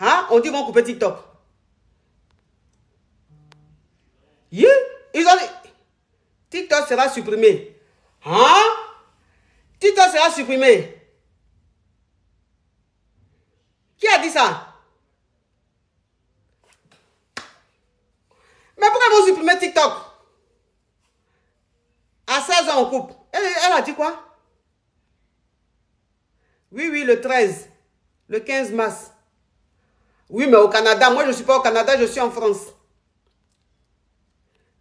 Hein? On dit qu'ils vont couper TikTok. Yeah. Ils ont dit TikTok sera supprimé. Hein? TikTok sera supprimé. Qui a dit ça? Mais pourquoi ils vont supprimer TikTok? À 16 ans, on coupe. Elle a dit quoi? Oui, le 13. Le 15 mars. Oui, mais au Canada. Moi, je ne suis pas au Canada, je suis en France.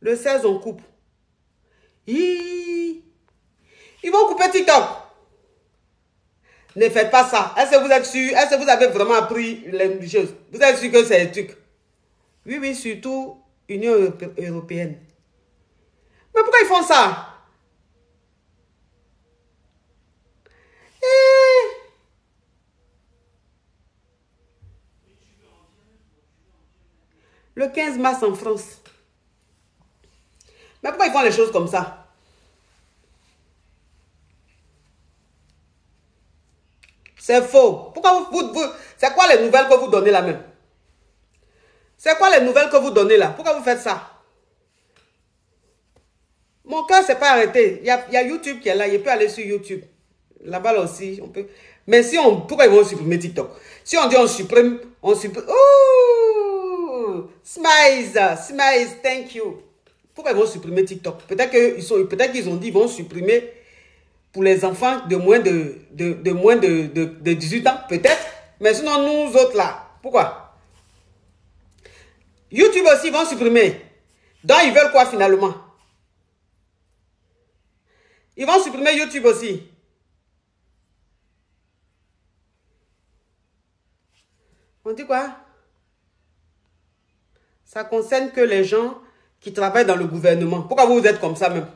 Le 16, on coupe. Ils vont couper TikTok. Ne faites pas ça. Est-ce que vous êtes sûr? Est-ce que vous avez vraiment appris les choses? Vous êtes sûr que c'est un truc? Oui, surtout Union européenne. Mais pourquoi ils font ça? Le 15 mars en France. Mais pourquoi ils font les choses comme ça? C'est faux. Pourquoi c'est quoi les nouvelles que vous donnez là même? C'est quoi les nouvelles que vous donnez là? Pourquoi vous faites ça? Mon cœur s'est pas arrêté. Il y a YouTube qui est là. Il peut aller sur YouTube. Là-bas aussi, on peut. Mais si on... Pourquoi ils vont supprimer TikTok? Si on dit on supprime... Oh! Smiles, thank you. Pourquoi ils vont supprimer TikTok? Peut-être qu'ils ont dit qu'ils vont supprimer pour les enfants de moins de 18 ans. Peut-être. Mais sinon, nous autres là. Pourquoi? YouTube aussi, ils vont supprimer. Donc, ils veulent quoi finalement? Ils vont supprimer YouTube aussi. On dit quoi? Ça concerne que les gens qui travaillent dans le gouvernement. Pourquoi vous êtes comme ça même?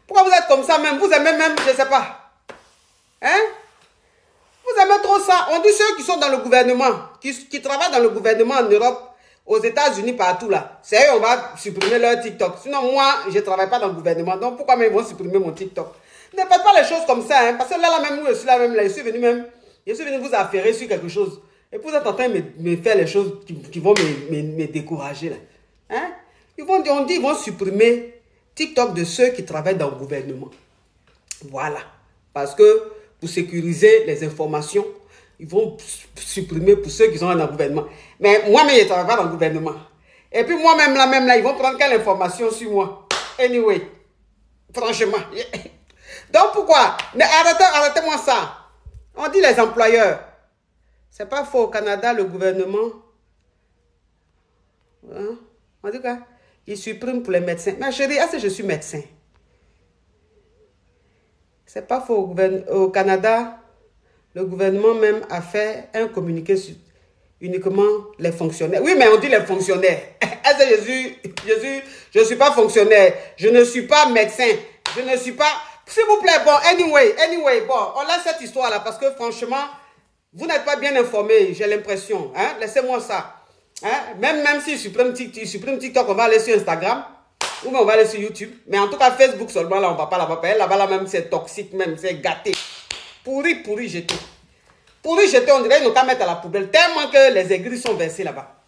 Pourquoi vous êtes comme ça même? Vous aimez même, je ne sais pas. Hein? Vous aimez trop ça. On dit ceux qui sont dans le gouvernement, qui travaillent dans le gouvernement en Europe, aux États-Unis, partout là. C'est eux, on va supprimer leur TikTok. Sinon, moi, je ne travaille pas dans le gouvernement. Donc, pourquoi même ils vont supprimer mon TikTok? Ne faites pas les choses comme ça. Hein, parce que là même, je suis là même, là, je suis venu vous affairer sur quelque chose. Et vous êtes en train de me faire les choses qui vont me décourager là. Hein? On dit qu'ils vont supprimer TikTok de ceux qui travaillent dans le gouvernement. Voilà. Parce que pour sécuriser les informations, ils vont supprimer pour ceux qui sont dans le gouvernement. Mais moi-même, je ne travaille pas dans le gouvernement. Et puis moi-même, là, ils vont prendre quelle information sur moi? Anyway, franchement. Donc pourquoi? Mais arrêtez-moi ça. On dit les employeurs. C'est pas faux. Au Canada, le gouvernement, hein? On dit quoi? Ils suppriment pour les médecins. Mais chérie, est-ce que je suis médecin? C'est pas faux. Au Canada, le gouvernement même a fait un communiqué sur uniquement les fonctionnaires. Oui, mais on dit les fonctionnaires. Est-ce que je ne suis pas fonctionnaire. Je ne suis pas médecin. Je ne suis pas... S'il vous plaît, bon, anyway, bon, on laisse cette histoire-là parce que franchement, vous n'êtes pas bien informés, j'ai l'impression. Hein? Laissez-moi ça. Hein? Même si supprime TikTok, on va aller sur Instagram ou même on va aller sur YouTube. Mais en tout cas, Facebook seulement, là, on ne va pas là-bas. Là-bas, même, c'est toxique, même, c'est gâté. Pourri, jeté. Pourri, jeté, on dirait qu'ils n'ont qu'à mettre à la poubelle. Tellement que les aigris sont versés là-bas.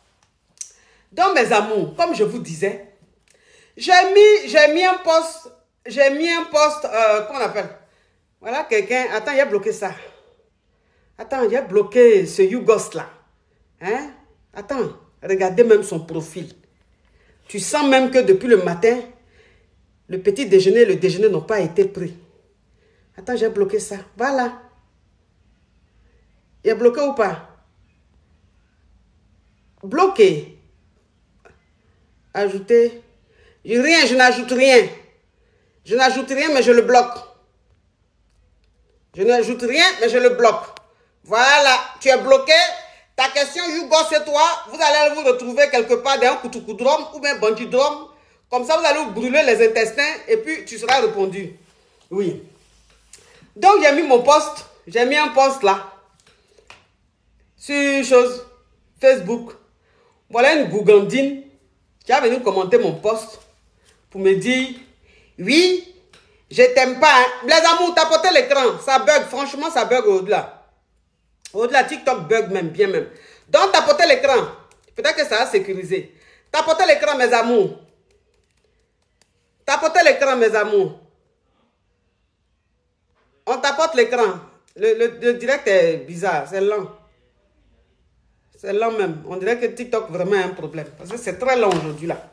Donc, mes amours, comme je vous disais, j'ai mis un post, comment on appelle? Voilà, quelqu'un, attends, il a bloqué ça. Attends, il a bloqué ce YouGhost là. Hein? Attends, regardez même son profil. Tu sens même que depuis le matin, le petit déjeuner et le déjeuner n'ont pas été pris. Attends, j'ai bloqué ça. Voilà. Il est bloqué ou pas? Bloqué. Ajouter. Rien, je n'ajoute rien. Je n'ajoute rien, mais je le bloque. Je n'ajoute rien, mais je le bloque. Voilà, tu es bloqué. Ta question, YouGhost, c'est toi. Vous allez vous retrouver quelque part dans un Koutoukoudrame ou bien Bandidrome. Comme ça, vous allez vous brûler les intestins et puis tu seras répondu. Oui. Donc, j'ai mis mon post. J'ai mis un post là. Sur Facebook. Voilà une Gougandine qui a venu commenter mon post pour me dire, oui, je t'aime pas. Hein. Les amours, tapotez l'écran. Ça bug. Franchement, ça bug au-delà. Au-delà, TikTok bug même, bien même. Donc, tapotez l'écran. Peut-être que ça va sécuriser. Tapotez l'écran, mes amours. Tapotez l'écran, mes amours. On tapote l'écran. Le direct est bizarre, c'est lent. C'est lent même. On dirait que TikTok vraiment a un problème. Parce que c'est très lent aujourd'hui là.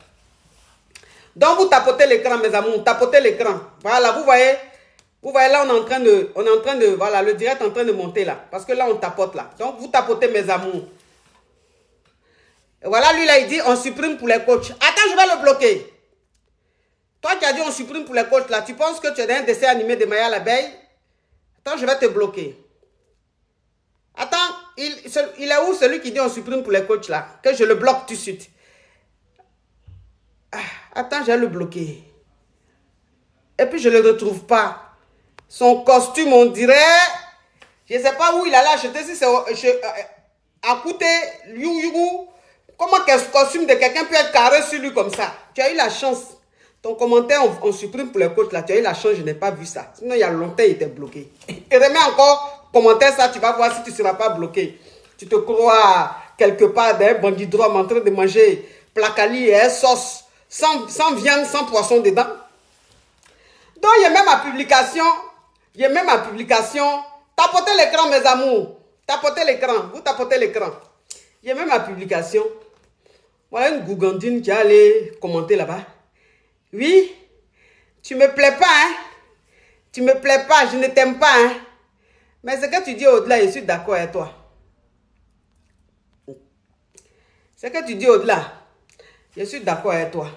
Donc vous tapotez l'écran, mes amours. Tapotez l'écran. Voilà, vous voyez là, on est en train de, voilà, le direct est en train de monter là. Parce que là, on tapote là. Donc vous tapotez, mes amours. Et voilà, lui là, il dit, on supprime pour les coachs. Attends, je vais le bloquer. Toi qui as dit, on supprime pour les coachs là. Tu penses que tu es dans un dessin animé de Maya l'abeille? Attends, je vais te bloquer. Attends, il est où celui qui dit on supprime pour les coachs là? Que je le bloque tout de suite. Attends, je vais le bloquer. Et puis je ne le retrouve pas. Son costume, on dirait... Je ne sais pas où il allait acheter. Si c'est à coûter... Comment ce costume de quelqu'un peut être carré sur lui comme ça? Tu as eu la chance. Ton commentaire, on supprime pour les coachs là. Tu as eu la chance, je n'ai pas vu ça. Sinon, il y a longtemps, il était bloqué. Et remets encore commentaire ça, tu vas voir si tu ne seras pas bloqué. Tu te crois quelque part d'un bandit drôme en train de manger placali et sauce sans viande, sans poisson dedans. Donc, il y a même ma publication. Tapotez l'écran, mes amours. Tapotez l'écran. Vous tapotez l'écran. Il y a même ma publication. Voilà une gougandine qui est allée commenter là-bas. Oui, tu me plais pas, hein? Tu me plais pas, je ne t'aime pas, hein? Mais ce que tu dis au-delà, je suis d'accord avec toi. Ce que tu dis au-delà, je suis d'accord avec toi.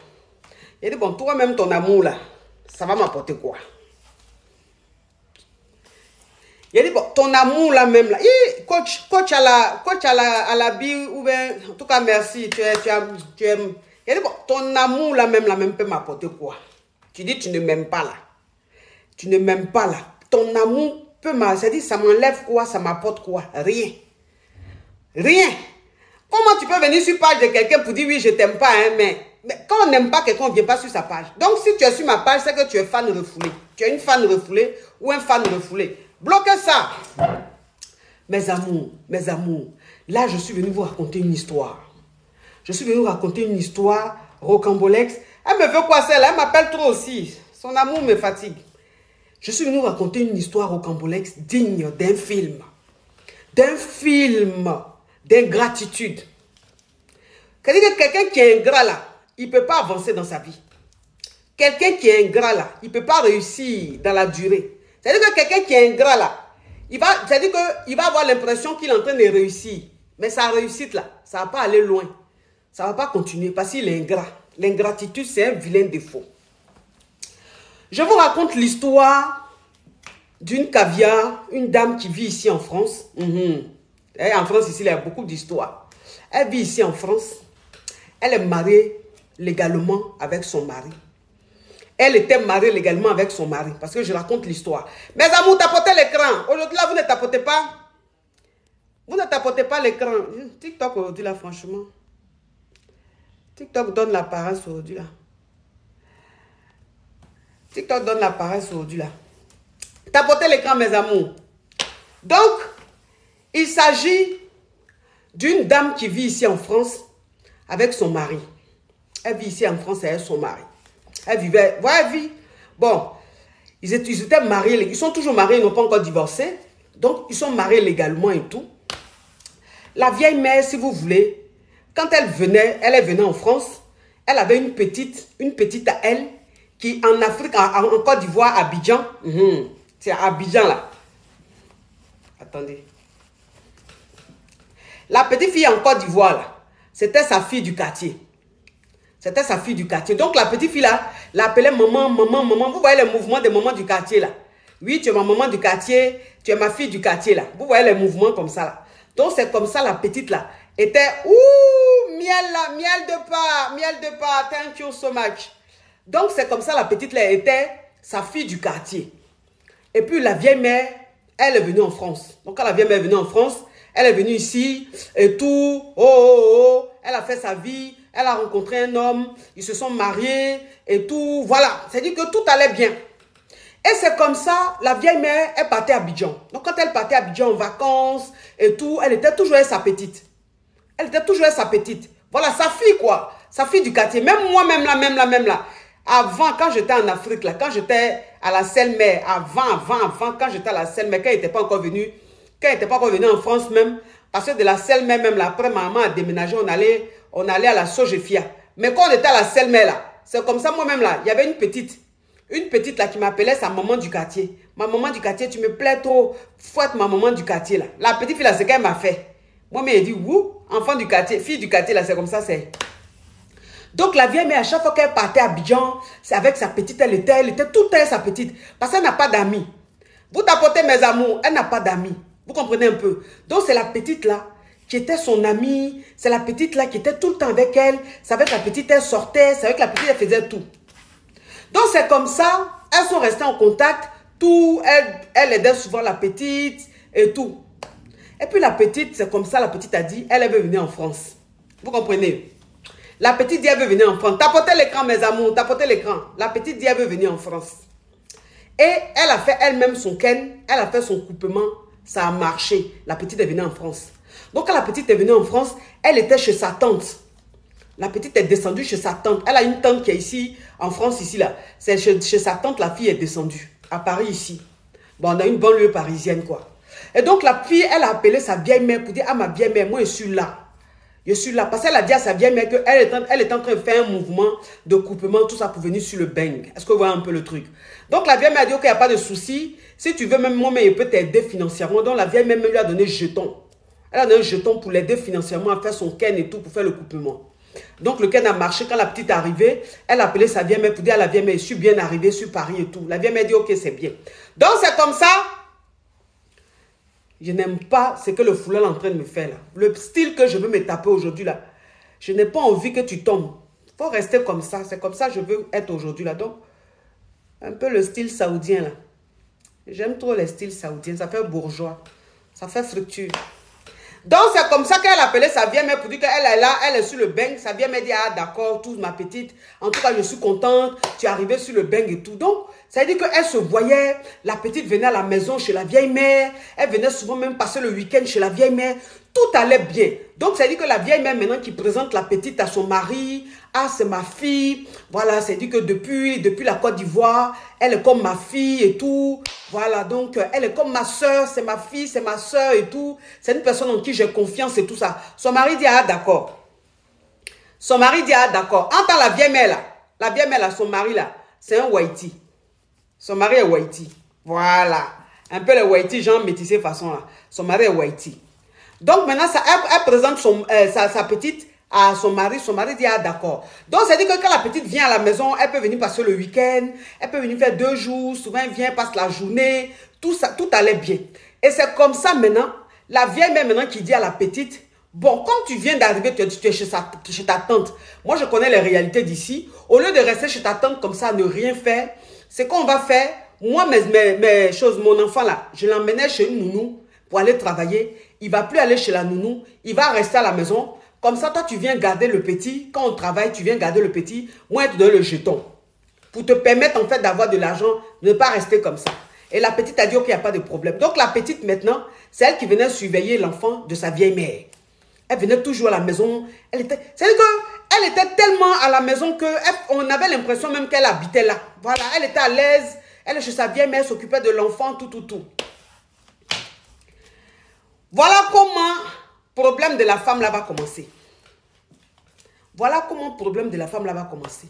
Il dit, bon, toi-même, ton amour, là, ça va m'apporter quoi? Il dit, bon, ton amour, là, même, là, coach à la bille, ou bien, en tout cas, merci, tu aimes. Il dit, bon, ton amour, là, même peut m'apporter quoi? Tu dis, tu ne m'aimes pas, là. Tu ne m'aimes pas, là. Ton amour peut m'apporter, c'est-à-dire, ça m'enlève quoi? Ça m'apporte quoi? Rien. Rien. Comment tu peux venir sur page de quelqu'un pour dire, oui, je t'aime pas, hein, mais quand on n'aime pas quelqu'un, on ne vient pas sur sa page. Donc, si tu es sur ma page, c'est que tu es fan refoulé. Tu es une fan refoulée ou un fan refoulé. Bloquez ça. Mes amours, là, je suis venu vous raconter une histoire. Je suis venu vous raconter une histoire rocambolex. Elle me veut quoi, celle-là? Elle m'appelle trop aussi. Son amour me fatigue. Je suis venu vous raconter une histoire rocambolex digne d'un film. D'un film d'ingratitude. C'est-à-dire que quelqu'un qui est ingrat là, il ne peut pas avancer dans sa vie. Quelqu'un qui est ingrat là, il ne peut pas réussir dans la durée. C'est-à-dire que quelqu'un qui est ingrat là, il va avoir l'impression qu'il est en train de réussir. Mais sa réussite là, ça ne va pas aller loin. Ça ne va pas continuer parce qu'il est ingrat. L'ingratitude, c'est un vilain défaut. Je vous raconte l'histoire d'une caviar, une dame qui vit ici en France. Et en France, ici, il y a beaucoup d'histoires. Elle vit ici en France. Elle est mariée légalement avec son mari. Elle était mariée légalement avec son mari. Parce que je raconte l'histoire. Mes amours, tapotez l'écran. Aujourd'hui, là, vous ne tapotez pas. Vous ne tapotez pas l'écran. TikTok aujourd'hui, là, franchement. TikTok donne la paresse aujourd'hui, là. TikTok donne la paresse aujourd'hui, là. Tapotez l'écran, mes amours. Donc, il s'agit d'une dame qui vit ici en France avec son mari. Elle vit ici en France avec son mari. Elle vivait, voilà, elle vit. Bon, ils étaient mariés, ils sont toujours mariés, ils n'ont pas encore divorcé. Donc, ils sont mariés légalement et tout. La vieille mère, si vous voulez, quand elle venait en France, elle avait une petite à elle, qui en Afrique, en Côte d'Ivoire, à Abidjan. C'est à Abidjan, là. Attendez. La petite fille en Côte d'Ivoire, là, c'était sa fille du quartier. C'était sa fille du quartier. Donc, la petite fille, là, l'appelait maman, maman, maman. Vous voyez les mouvements des mamans du quartier, là. Oui, tu es ma maman du quartier, tu es ma fille du quartier, là. Vous voyez les mouvements comme ça, là. Donc, c'est comme ça, la petite, là, était, ouh, miel, là, miel de part, thank you so much. Donc, c'est comme ça, la petite, là, était sa fille du quartier. Et puis, la vieille mère, elle est venue en France. Donc, quand la vieille mère est venue en France, elle est venue ici, et tout, elle a fait sa vie, elle a rencontré un homme, ils se sont mariés, et tout, voilà. C'est-à-dire que tout allait bien. Et c'est comme ça, la vieille mère, elle partait à Abidjan. Donc, quand elle partait à Abidjan en vacances, et tout, elle était toujours avec sa petite. Elle était toujours avec sa petite. Voilà, sa fille quoi. Sa fille du quartier. Même moi, même là. Avant, quand j'étais en Afrique, là, quand j'étais à la Selle-Mer, avant, quand j'étais à la Selle-Mer, quand elle n'était pas encore venue, en France même, parce que de la Selle-Mer même, là, après maman a déménagé, on allait à la Sogefia. Mais quand on était à la Selle-Mer, là, c'est comme ça, moi-même, là, il y avait une petite là qui m'appelait sa maman du quartier. Ma maman du quartier, tu me plais trop, fouette ma maman du quartier, là. La petite fille, là, c'est qu'elle m'a fait. Moi, elle dit, ouh, enfant du quartier, fille du quartier, là, c'est comme ça, c'est... Donc la vieille mère, à chaque fois qu'elle partait à Abidjan, c'est avec sa petite, elle était tout le temps avec sa petite. Parce qu'elle n'a pas d'amis. Vous tapotez mes amours, elle n'a pas d'amis. Vous comprenez un peu? Donc c'est la petite là, qui était son amie. C'est la petite là qui était tout le temps avec elle. C'est avec la petite, elle sortait. C'est avec la petite, elle faisait tout. Donc c'est comme ça, elles sont restées en contact. Tout, elle aidait souvent la petite et tout. Et puis la petite, c'est comme ça, la petite a dit, elle veut venir en France. Vous comprenez? La petite dit, elle veut venir en France. Tapotez l'écran, mes amours, tapotez l'écran. La petite dit, elle veut venir en France. Et elle a fait elle-même son ken, elle a fait son coupement, ça a marché. La petite est venue en France. Donc quand la petite est venue en France, elle était chez sa tante. La petite est descendue chez sa tante. Elle a une tante qui est ici, en France, ici, là. C'est chez sa tante, la fille est descendue. À Paris, ici. Bon, on a une banlieue parisienne, quoi. Et donc la fille, elle a appelé sa vieille mère pour dire, ah, ma vieille mère, moi, je suis là. Je suis là. Parce qu'elle a dit à sa vieille mère qu'elle est en train de faire un mouvement de coupement, tout ça pour venir sur le bang. Est-ce que vous voyez un peu le truc? Donc la vieille mère a dit, ok, il n'y a pas de souci. Si tu veux, même moi, mais il peut t'aider financièrement. Donc la vieille mère lui a donné jeton. Elle a donné un jeton pour l'aider financièrement à faire son ken et tout, pour faire le coupement. Donc le ken a marché. Quand la petite est arrivée, elle a appelé sa vieille mère pour dire à la vieille mère, je suis bien arrivée sur Paris et tout. La vieille mère dit, ok, c'est bien. Donc c'est comme ça. Je n'aime pas ce que le foulard est en train de me faire là. Le style que je veux me taper aujourd'hui là. Je n'ai pas envie que tu tombes. Il faut rester comme ça. C'est comme ça que je veux être aujourd'hui là. Donc, un peu le style saoudien là. J'aime trop les styles saoudiens. Ça fait bourgeois. Ça fait fructueux. Donc, c'est comme ça qu'elle appelait sa vieille mère pour dire qu'elle est là, elle est sur le bang. Sa vieille mère dit, ah d'accord, tout ma petite. En tout cas, je suis contente. Tu es arrivée sur le bang et tout. Donc, ça veut dire qu'elle se voyait. La petite venait à la maison chez la vieille mère. Elle venait souvent même passer le week-end chez la vieille mère. Tout allait bien. Donc, ça veut dire que la vieille mère maintenant qui présente la petite à son mari. Ah, c'est ma fille. Voilà, ça veut dire que depuis la Côte d'Ivoire, elle est comme ma fille et tout. Voilà, donc elle est comme ma soeur, c'est ma fille, c'est ma soeur et tout. C'est une personne en qui j'ai confiance et tout ça. Son mari dit, ah d'accord. Son mari dit, ah d'accord. Entends la vieille mère là, son mari là, c'est un Whitey. Son mari est Whitey. Voilà. Un peu le Whitey, genre métissé façon là. Son mari est Whitey. Donc maintenant, elle présente sa petite à son mari dit, ah d'accord. Donc, ça dit que quand la petite vient à la maison, elle peut venir passer le week-end, elle peut venir faire 2 jours, souvent elle vient, passe la journée, tout ça, tout allait bien. Et c'est comme ça maintenant, la vieille mère maintenant qui dit à la petite, bon, quand tu viens d'arriver, tu es chez ta tante, moi je connais les réalités d'ici, au lieu de rester chez ta tante comme ça, ne rien faire, c'est qu'on va faire, moi mes choses, mon enfant là, je l'emmenais chez une nounou pour aller travailler, il ne va plus aller chez la nounou, il va rester à la maison. Comme ça, toi, tu viens garder le petit. Quand on travaille, tu viens garder le petit. Moi, je te donne le jeton. Pour te permettre, en fait, d'avoir de l'argent, de ne pas rester comme ça. Et la petite a dit, ok, il n'y a pas de problème. Donc, la petite, maintenant, c'est elle qui venait surveiller l'enfant de sa vieille mère. Elle venait toujours à la maison. C'est-à-dire qu'elle était tellement à la maison qu'on avait l'impression même qu'elle habitait là. Voilà, elle était à l'aise. Elle est chez sa vieille mère, s'occupait de l'enfant, tout. Voilà comment... le problème de la femme là va commencer. Voilà comment le problème de la femme là va commencer.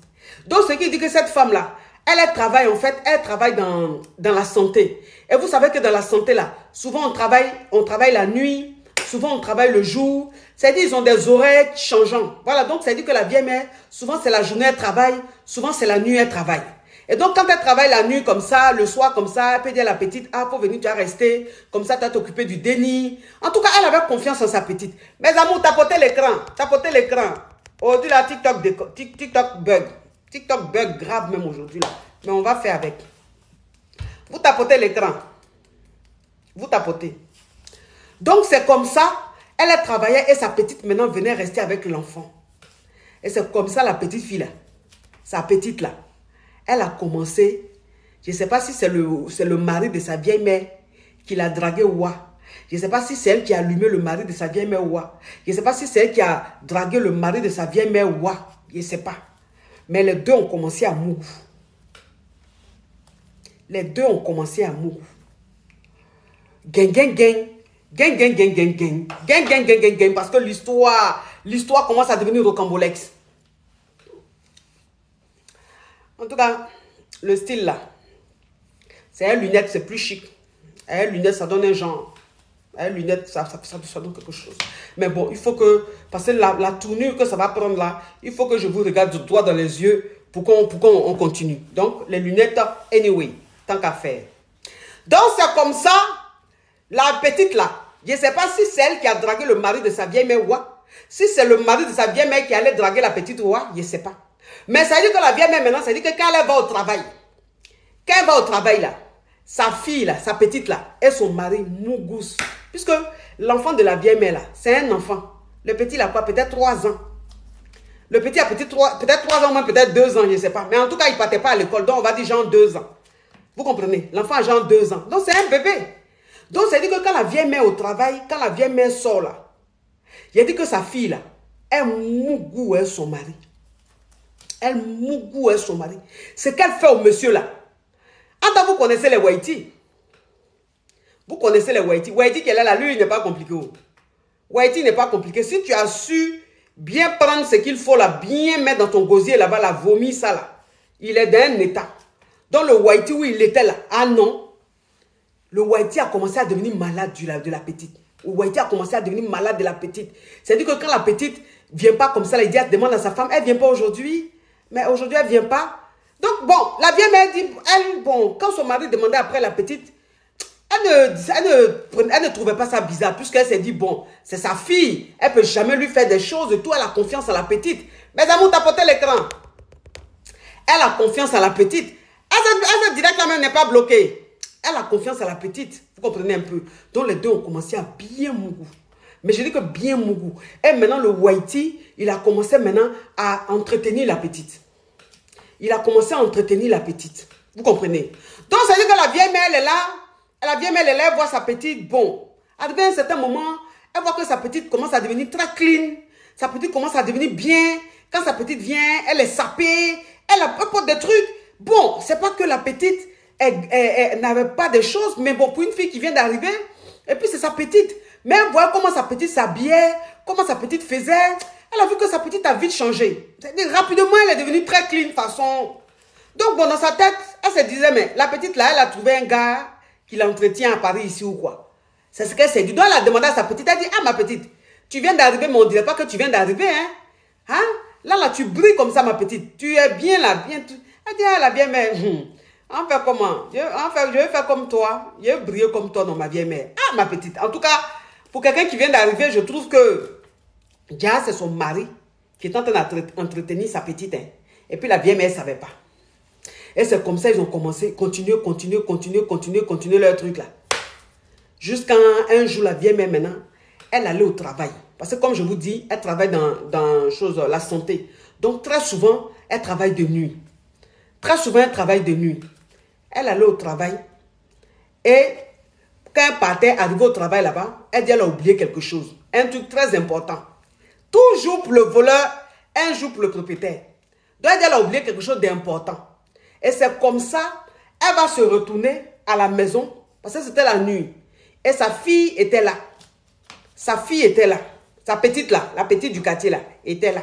Donc, ce qui dit que cette femme là, elle travaille en fait, elle travaille dans la santé. Et vous savez que dans la santé là, souvent on travaille la nuit, souvent on travaille le jour. C'est-à-dire ils ont des horaires changeants. Voilà, donc ça dit que la vieille mère, souvent c'est la journée elle travaille, souvent c'est la nuit elle travaille. Et donc, quand elle travaille la nuit comme ça, le soir comme ça, elle peut dire à la petite, ah, faut venir, tu vas rester. Comme ça, tu vas t'occuper du déni. En tout cas, elle avait confiance en sa petite. Mes amours, tapotez l'écran. Tapotez l'écran. Aujourd'hui, là, TikTok bug. TikTok bug grave même aujourd'hui, là. Mais on va faire avec. Vous tapotez l'écran. Vous tapotez. Donc, c'est comme ça. Elle a travaillé et sa petite, maintenant, venait rester avec l'enfant. Et c'est comme ça, la petite fille, là. Sa petite, là. Elle a commencé, je ne sais pas si c'est le mari de sa vieille mère qui l'a dragué ou quoi. Je ne sais pas si c'est elle qui a allumé le mari de sa vieille mère ou quoi. Je ne sais pas si c'est elle qui a dragué le mari de sa vieille mère ou quoi. Je ne sais pas. Mais les deux ont commencé à mourir. Les deux ont commencé à mourir. Gang, gang, gang. Gang, gang, gang, gang, gang. Gang, gang, gang, gang, gang. Parce que l'histoire commence à devenir rocambolex. En tout cas, le style là, c'est un lunette, c'est plus chic. Un lunette, ça donne un genre. Un lunette, ça donne quelque chose. Mais bon, il faut que, parce que la tournure que ça va prendre là, il faut que je vous regarde du doigt dans les yeux pour qu'on continue. Donc, les lunettes, anyway, tant qu'à faire. Donc, c'est comme ça, la petite là, je ne sais pas si c'est elle qui a dragué le mari de sa vieille mère ou quoi. Si c'est le mari de sa vieille mère qui allait draguer la petite ou quoi, je ne sais pas. Mais ça veut dire que la vieille mère maintenant, ça veut dire que quand elle va au travail, là, sa fille là, sa petite là, et son mari mougous. Puisque l'enfant de la vieille mère là, c'est un enfant. Le petit il a quoi? Peut-être 3 ans. Le petit a peut-être 3 ans, moins peut-être 2 ans, je ne sais pas. Mais en tout cas, il ne partait pas à l'école. Donc on va dire genre 2 ans. Vous comprenez? L'enfant a genre 2 ans. Donc c'est un bébé. Donc ça veut dire que quand la vieille mère au travail, quand la vieille mère sort là, il a dit que sa fille là, elle mougou est son mari. Elle mougou est son mari. Ce qu'elle fait au monsieur là. Attends, vous connaissez les Waiti. Vous connaissez les Waiti. Waiti qui est là, lui, il n'est pas compliqué. Waiti n'est pas compliqué. Si tu as su bien prendre ce qu'il faut là, bien mettre dans ton gosier là-bas, la vomir ça là, il est dans un état. Donc le Waiti où il était là, ah non, le Waiti a commencé à devenir malade de la petite. Le Waiti a commencé à devenir malade de la petite. C'est-à-dire que quand la petite vient pas comme ça, là, il dit, elle demande à sa femme, elle vient pas aujourd'hui, mais aujourd'hui elle vient pas. Donc bon, la vieille mère dit, bon, quand son mari demandait après la petite, elle ne trouvait pas ça bizarre, puisqu'elle s'est dit, bon, c'est sa fille, elle ne peut jamais lui faire des choses et tout, elle a confiance à la petite. Mais amours, tapotez l'écran. Elle a confiance à la petite. Elle se dirait que la main n'est pas bloquée. Elle a confiance à la petite. Vous comprenez un peu. Donc les deux ont commencé à bien mougou. Mais je dis que bien mougou. Et maintenant le Waiti, il a commencé maintenant à entretenir la petite. Il a commencé à entretenir la petite. Vous comprenez? Donc ça veut dire que la vieille mère, elle est là. La vieille mère, elle est là, elle voit sa petite. Bon, arrivé à un certain moment, elle voit que sa petite commence à devenir très clean. Sa petite commence à devenir bien. Quand sa petite vient, elle est sapée. Elle apporte des trucs. Bon, c'est pas que la petite elle n'avait pas de choses. Mais bon, pour une fille qui vient d'arriver, et puis c'est sa petite. Mais elle voit comment sa petite s'habillait, comment sa petite faisait. Elle a vu que sa petite a vite changé. Rapidement, elle est devenue très clean façon. Donc, bon, dans sa tête, elle se disait, mais la petite là, elle a trouvé un gars qui l'entretient à Paris ici ou quoi. C'est ce qu'elle s'est dit. Donc, elle a demandé à sa petite, elle dit, ah, ma petite, tu viens d'arriver, mais on ne dirait pas que tu viens d'arriver, hein. Hein? Là, tu brilles comme ça, ma petite. Tu es bien là, bien. Elle dit, ah, la vieille mère, on fait comment? Je vais faire comme toi. Je vais briller comme toi, non, ma vieille mère. Ah, ma petite. En tout cas, pour quelqu'un qui vient d'arriver, je trouve que déjà, c'est son mari qui est en train d'entretenir sa petite. Hein. Et puis, la vieille mère ne savait pas. Et c'est comme ça, ils ont commencé, continuer leur truc là. Jusqu'à un jour, la vieille mère maintenant, elle allait au travail. Parce que comme je vous dis, elle travaille dans la santé. Donc très souvent, elle travaille de nuit. Très souvent, elle travaille de nuit. Elle allait au travail. Et quand elle partait, arrivée au travail là-bas, elle dit qu'elle a oublié quelque chose. Un truc très important. Toujours pour le voleur, un jour pour le propriétaire. Donc elle dit qu'elle a oublié quelque chose d'important. Et c'est comme ça, elle va se retourner à la maison, parce que c'était la nuit. Et sa fille était là. Sa fille était là. Sa petite là, la petite du quartier là, était là.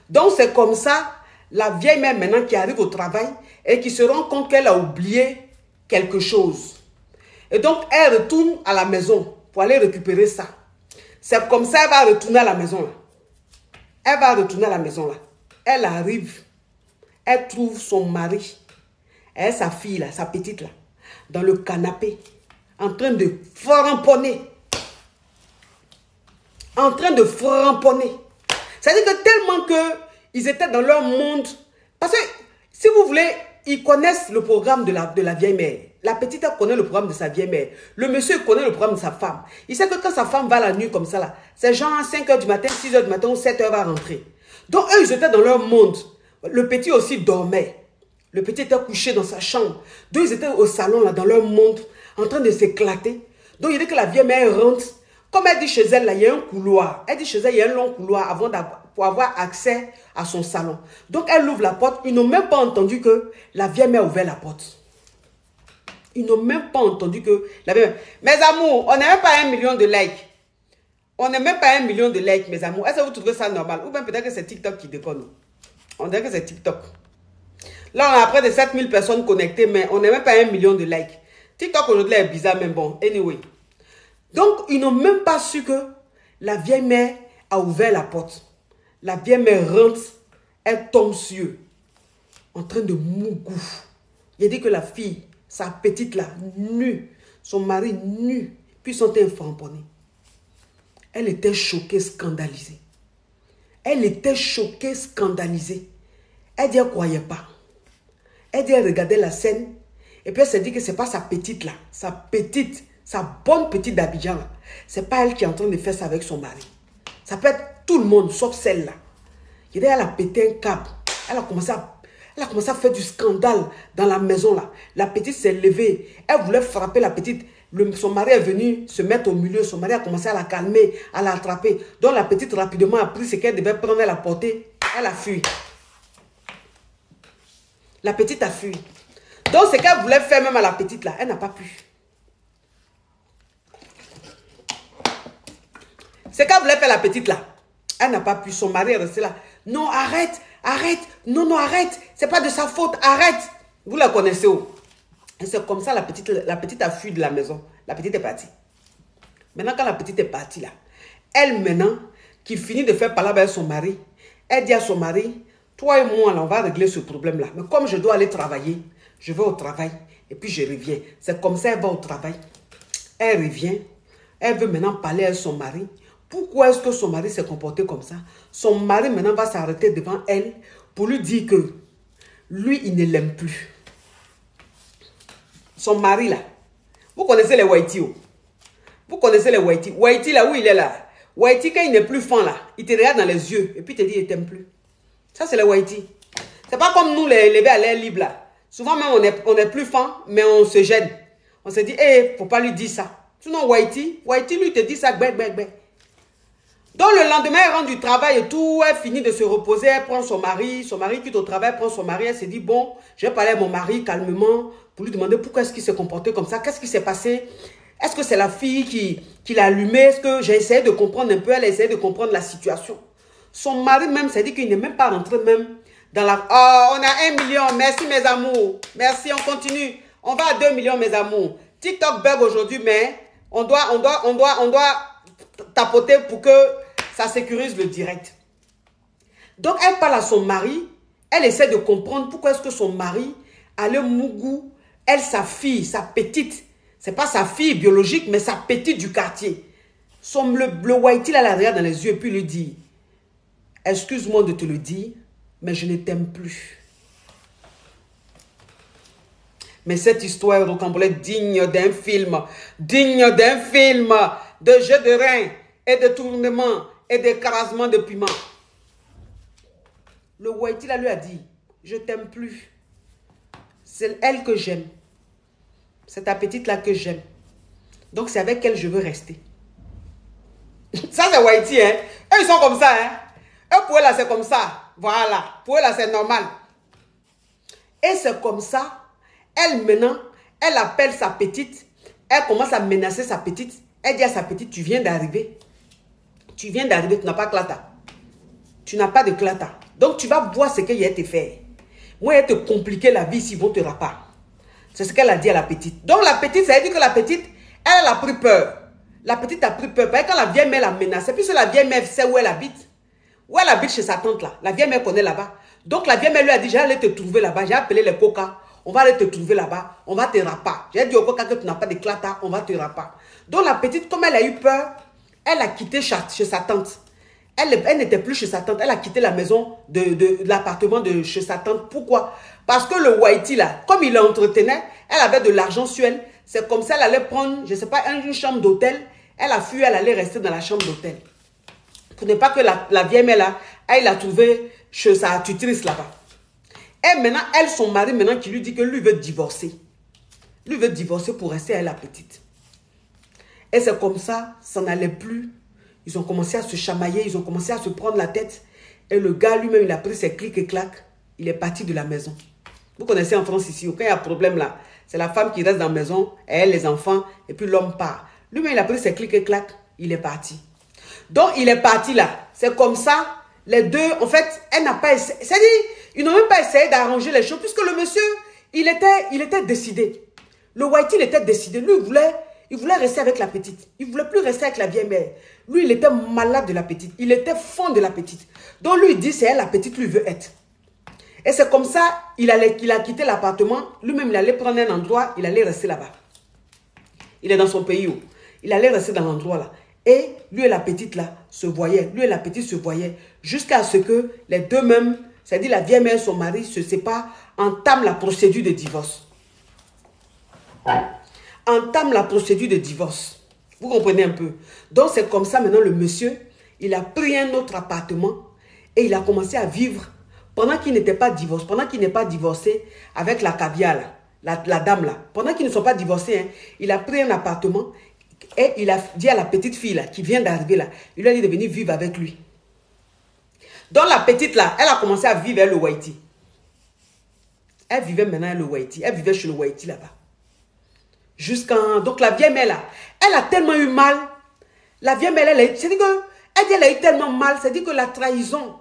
Donc c'est comme ça, la vieille mère maintenant qui arrive au travail et qui se rend compte qu'elle a oublié quelque chose. Et donc elle retourne à la maison pour aller récupérer ça. C'est comme ça, elle va retourner à la maison là. Elle va retourner à la maison là. Elle arrive, elle trouve son mari. Et sa fille, là, sa petite, là, dans le canapé, en train de framponner. En train de framponner. C'est-à-dire que tellement qu'ils étaient dans leur monde. Parce que, si vous voulez, ils connaissent le programme de la vieille mère. La petite, elle connaît le programme de sa vieille mère. Le monsieur connaît le programme de sa femme. Il sait que quand sa femme va la nuit comme ça, là, c'est genre à 5 h du matin, 6 h du matin ou 7 h va rentrer. Donc, eux, ils étaient dans leur monde. Le petit aussi dormait. Le petit était couché dans sa chambre. Donc, ils étaient au salon, là, dans leur monde, en train de s'éclater. Donc, il dit que la vieille mère rentre. Comme elle dit chez elle, là, il y a un couloir. Elle dit chez elle, il y a un long couloir avant pour avoir accès à son salon. Donc, elle ouvre la porte. Ils n'ont même pas entendu que la vieille mère a ouvert la porte. Ils n'ont même pas entendu que la vieille mère... Mes amours, on n'a même pas 1 million de likes. On n'a même pas 1 million de likes, mes amours. Est-ce que vous trouvez ça normal? Ou bien peut-être que c'est TikTok qui déconne. On dirait que c'est TikTok. Là, on a près de 7000 personnes connectées, mais on n'a même pas 1 million de likes. TikTok aujourd'hui est bizarre, mais bon, anyway. Donc, ils n'ont même pas su que la vieille mère a ouvert la porte. La vieille mère rentre, elle tombe sur eux, en train de mougou. Il a dit que la fille, sa petite là, nue, son mari nu, puis ils sont enframponnés. Elle était choquée, scandalisée. Elle était choquée, scandalisée. Elle dit, elle ne croyait pas. Elle dit, elle regardait la scène, et puis elle s'est dit que ce n'est pas sa petite là, sa petite, sa bonne petite d'Abidjan là. Ce n'est pas elle qui est en train de faire ça avec son mari. Ça peut être tout le monde, sauf celle-là. Elle a pété un câble. Elle a commencé à faire du scandale dans la maison là. La petite s'est levée. Elle voulait frapper la petite. Son mari est venu se mettre au milieu. Son mari a commencé à la calmer, à l'attraper. Donc la petite rapidement a pris ce qu'elle devait prendre, elle a porté. Elle a fui. La petite a fui. Donc ce qu'elle voulait faire même à la petite là, elle n'a pas pu. Ce qu'elle voulait faire la petite là, elle n'a pas pu. Son mari est resté là. Non, arrête, arrête. Non, non, arrête. C'est pas de sa faute, arrête. Vous la connaissez où? Et c'est comme ça la petite a fui de la maison. La petite est partie. Maintenant, quand la petite est partie là, elle maintenant, qui finit de faire parler avec son mari, elle dit à son mari, toi et moi, là, on va régler ce problème là. Mais comme je dois aller travailler, je vais au travail et puis je reviens. C'est comme ça, elle va au travail. Elle revient. Elle veut maintenant parler à son mari. Pourquoi est-ce que son mari s'est comporté comme ça? Son mari maintenant va s'arrêter devant elle pour lui dire que lui, il ne l'aime plus. Son mari là, vous connaissez les Whitey. Vous connaissez les Whitey. Whitey là, où il est là. Whitey, quand il n'est plus fan là, il te regarde dans les yeux et puis il te dit, il ne t'aime plus. Ça, c'est les Whitey. C'est pas comme nous, les élevés à l'air libre là. Souvent même, on est plus fan, mais on se gêne. On se dit, hé, faut pas lui dire ça. Sinon, Whitey, lui te dit ça, bec. Donc le lendemain, elle rentre du travail et tout, elle finit de se reposer, elle prend son mari quitte au travail, prend son mari, elle se dit, bon, je vais parler à mon mari calmement pour lui demander pourquoi est-ce qu'il s'est comporté comme ça, qu'est-ce qui s'est passé, est-ce que c'est la fille qui l'a allumé, est-ce que j'ai essayé de comprendre un peu, elle a essayé de comprendre la situation. Son mari même s'est dit qu'il n'est même pas rentré même dans la... Oh, on a 1 million, merci mes amours, merci, on continue, on va à 2 millions mes amours. TikTok bug aujourd'hui, mais on doit tapoter pour que ça sécurise le direct. Donc, elle parle à son mari. Elle essaie de comprendre pourquoi est-ce que son mari a le mougou. Elle, sa fille, sa petite. Ce n'est pas sa fille biologique, mais sa petite du quartier. Le Whitey, là, la regarde dans les yeux et puis lui dit, excuse-moi de te le dire, mais je ne t'aime plus. Mais cette histoire rocambolesque digne d'un film de jeu de rein et de tournement et d'écrasement de piment. Le Whitey là lui a dit, je t'aime plus. C'est elle que j'aime. C'est ta petite là que j'aime. Donc c'est avec elle que je veux rester. Ça c'est Whitey, hein. Eux ils sont comme ça, hein. Eux pour eux là c'est comme ça. Voilà. Pour eux là c'est normal. Et c'est comme ça. Elle maintenant, elle appelle sa petite. Elle commence à menacer sa petite. Elle dit à sa petite, tu viens d'arriver. Tu viens d'arriver, tu n'as pas de clata. Tu n'as pas de clata. Donc tu vas voir ce qu'il y a te faire. Moi, il va te compliquer la vie s'ils vont te raper. C'est ce qu'elle a dit à la petite. Donc la petite, ça veut dire que la petite, elle a pris peur. La petite a pris peur. Parce que quand la vieille mère l'a menacée, puisque la vieille mère sait où elle habite. Où elle habite chez sa tante là. La vieille mère connaît là-bas. Donc la vieille mère lui a dit, j'allais te trouver là-bas. J'ai appelé les coca. On va aller te trouver là-bas. On va te raper. J'ai dit au coca que tu n'as pas de clata. On va te raper. Donc la petite, comme elle a eu peur, elle a quitté chez sa tante. Elle n'était plus chez sa tante. Elle a quitté la maison de l'appartement de chez sa tante. Pourquoi? Parce que le Whitey là, comme il l'entretenait, elle avait de l'argent sur elle. C'est comme ça elle allait prendre, je ne sais pas, une chambre d'hôtel. Elle a fui, elle allait rester dans la chambre d'hôtel. Pour ne pas que la vieille mère là, elle l'a trouvée chez sa tutrice là-bas. Et maintenant, elle, son mari, maintenant, qui lui dit que lui veut divorcer. Lui veut divorcer pour rester avec la petite. Et c'est comme ça n'allait plus. Ils ont commencé à se chamailler, ils ont commencé à se prendre la tête. Et le gars lui-même, il a pris ses clics et claques. Il est parti de la maison. Vous connaissez en France ici, quand il y a un problème là, c'est la femme qui reste dans la maison, elle, les enfants, et puis l'homme part. Lui-même, il a pris ses clics et claques, il est parti. Donc, il est parti là. C'est comme ça, les deux, en fait, elle n'a pas essayé. C'est-à-dire, ils n'ont même pas essayé d'arranger les choses, puisque le monsieur, il était décidé. Le Whitey, il était décidé. Lui, il voulait rester avec la petite. Il ne voulait plus rester avec la vieille mère. Lui, il était malade de la petite. Il était fond de la petite. Donc, lui, il dit, c'est elle, la petite, lui veut être. Et c'est comme ça qu'il a quitté l'appartement. Lui-même, il allait prendre un endroit, il allait rester là-bas. Il est dans son pays. Il allait rester dans l'endroit là. Et lui et la petite là se voyaient. Lui et la petite se voyaient. Jusqu'à ce que les deux mêmes, c'est-à-dire la vieille mère et son mari, se séparent, entament la procédure de divorce. Entament la procédure de divorce. Vous comprenez un peu? Donc c'est comme ça maintenant le monsieur, il a pris un autre appartement et il a commencé à vivre pendant qu'il n'était pas divorcé, pendant qu'il n'est pas divorcé avec la caviar là, la dame là. Pendant qu'ils ne sont pas divorcés, hein, il a pris un appartement et il a dit à la petite fille là, qui vient d'arriver là, il lui a dit de venir vivre avec lui. Donc la petite là, elle a commencé à vivre avec le Whitey. Elle vivait maintenant avec le Whitey. Elle vivait chez le Whitey là-bas. Donc la vieille mère là, elle a tellement eu mal. La vieille mère, elle a eu tellement mal. C'est-à-dire que la trahison,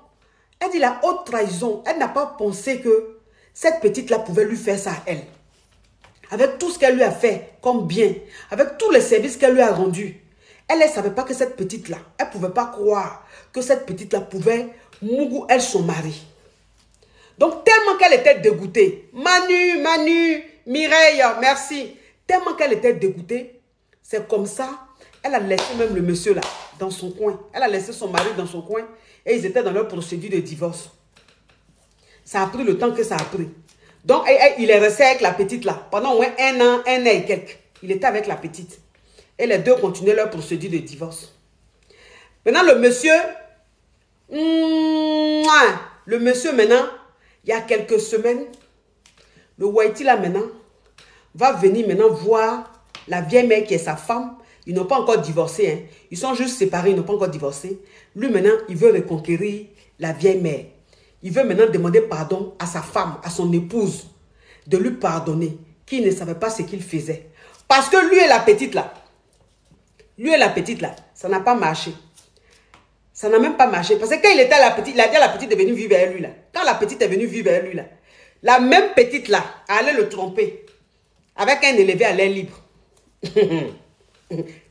elle dit la haute trahison, elle n'a pas pensé que cette petite là pouvait lui faire ça à elle. Avec tout ce qu'elle lui a fait comme bien, avec tous les services qu'elle lui a rendus, elle ne savait pas que cette petite là, elle ne pouvait pas croire que cette petite là pouvait mourir elle son mari. Donc tellement qu'elle était dégoûtée, Manu, Mireille, merci. Tellement qu'elle était dégoûtée, c'est comme ça, elle a laissé même le monsieur là, dans son coin. Elle a laissé son mari dans son coin et ils étaient dans leur procédure de divorce. Ça a pris le temps que ça a pris. Donc, il est resté avec la petite là, pendant au moins un an et quelques. Il était avec la petite. Et les deux continuaient leur procédure de divorce. Maintenant, le monsieur maintenant, il y a quelques semaines, le Whitey là maintenant, va venir maintenant voir la vieille mère qui est sa femme. Ils n'ont pas encore divorcé. Hein. Ils sont juste séparés, ils n'ont pas encore divorcé. Lui maintenant, il veut reconquérir la vieille mère. Il veut maintenant demander pardon à sa femme, à son épouse, de lui pardonner, qui ne savait pas ce qu'il faisait. Parce que lui et la petite là, ça n'a pas marché. Ça n'a même pas marché. Parce que quand il était à la petite, il a dit à la petite de venir vivre avec lui là. Quand la petite est venue vivre avec lui là, la même petite là allait le tromper avec un élevé à l'air libre.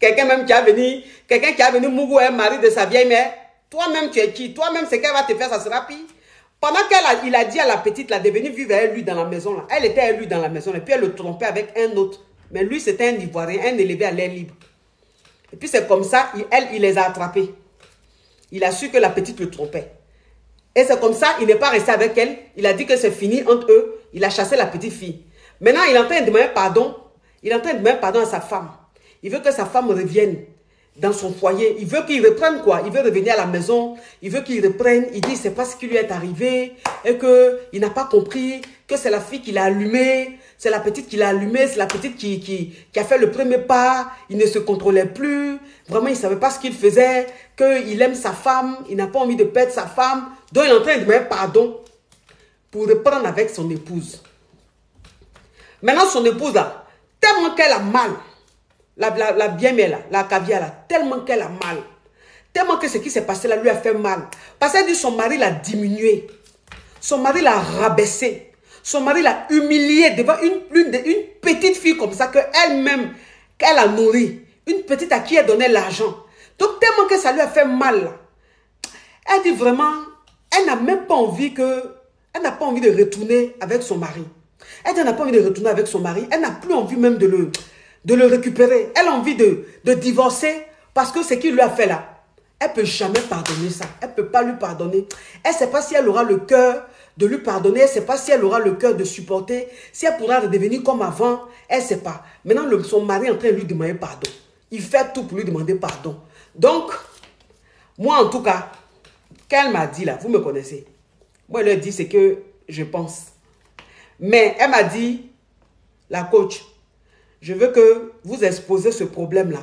Quelqu'un qui a venu mourir un mari de sa vieille mère. Toi-même, tu es qui? Toi-même, ce qu'elle va te faire, ça sera pire. Pendant qu'il a dit à la petite là de venir vivre avec lui dans la maison là. Elle était avec lui dans la maison et puis elle le trompait avec un autre. Mais lui, c'était un Ivoirien, un élevé à l'air libre. Et puis c'est comme ça, il les a attrapés. Il a su que la petite le trompait. Et c'est comme ça, il n'est pas resté avec elle. Il a dit que c'est fini entre eux. Il a chassé la petite fille. Maintenant, il est en train de demander pardon. Il est en train de demander pardon à sa femme. Il veut que sa femme revienne dans son foyer. Il veut qu'il reprenne quoi? Il veut revenir à la maison. Il veut qu'il reprenne. Il dit c'est pas ce qui lui est arrivé. Et qu'il n'a pas compris que c'est la fille qui l'a allumé. C'est la petite qui l'a allumé. C'est la petite qui a fait le premier pas. Il ne se contrôlait plus. Vraiment, il ne savait pas ce qu'il faisait. Qu'il aime sa femme. Il n'a pas envie de perdre sa femme. Donc, il est en train de demander pardon pour reprendre avec son épouse. Maintenant, son épouse, là, tellement qu'elle a mal, la bien-mère, là, la caviar, là, tellement qu'elle a mal, tellement que ce qui s'est passé là lui a fait mal. Parce qu'elle dit son mari l'a diminué, son mari l'a rabaissé, son mari l'a humilié devant une petite fille comme ça qu'elle-même, qu'elle a nourrie, une petite à qui elle donnait l'argent. Donc, tellement que ça lui a fait mal, là. Elle dit vraiment, elle n'a même pas envie elle n'a pas envie de retourner avec son mari. Elle n'a pas envie de retourner avec son mari. Elle n'a plus envie même de le récupérer. Elle a envie de divorcer parce que ce qu'il lui a fait là, elle ne peut jamais pardonner ça. Elle ne peut pas lui pardonner. Elle ne sait pas si elle aura le cœur de lui pardonner. Elle ne sait pas si elle aura le cœur de supporter. Si elle pourra redevenir comme avant. Elle ne sait pas. Maintenant, son mari est en train de lui demander pardon. Il fait tout pour lui demander pardon. Donc, moi en tout cas, quand elle m'a dit là, vous me connaissez. Moi, elle lui a dit ce que je pense. Mais elle m'a dit, la coach, je veux que vous exposez ce problème-là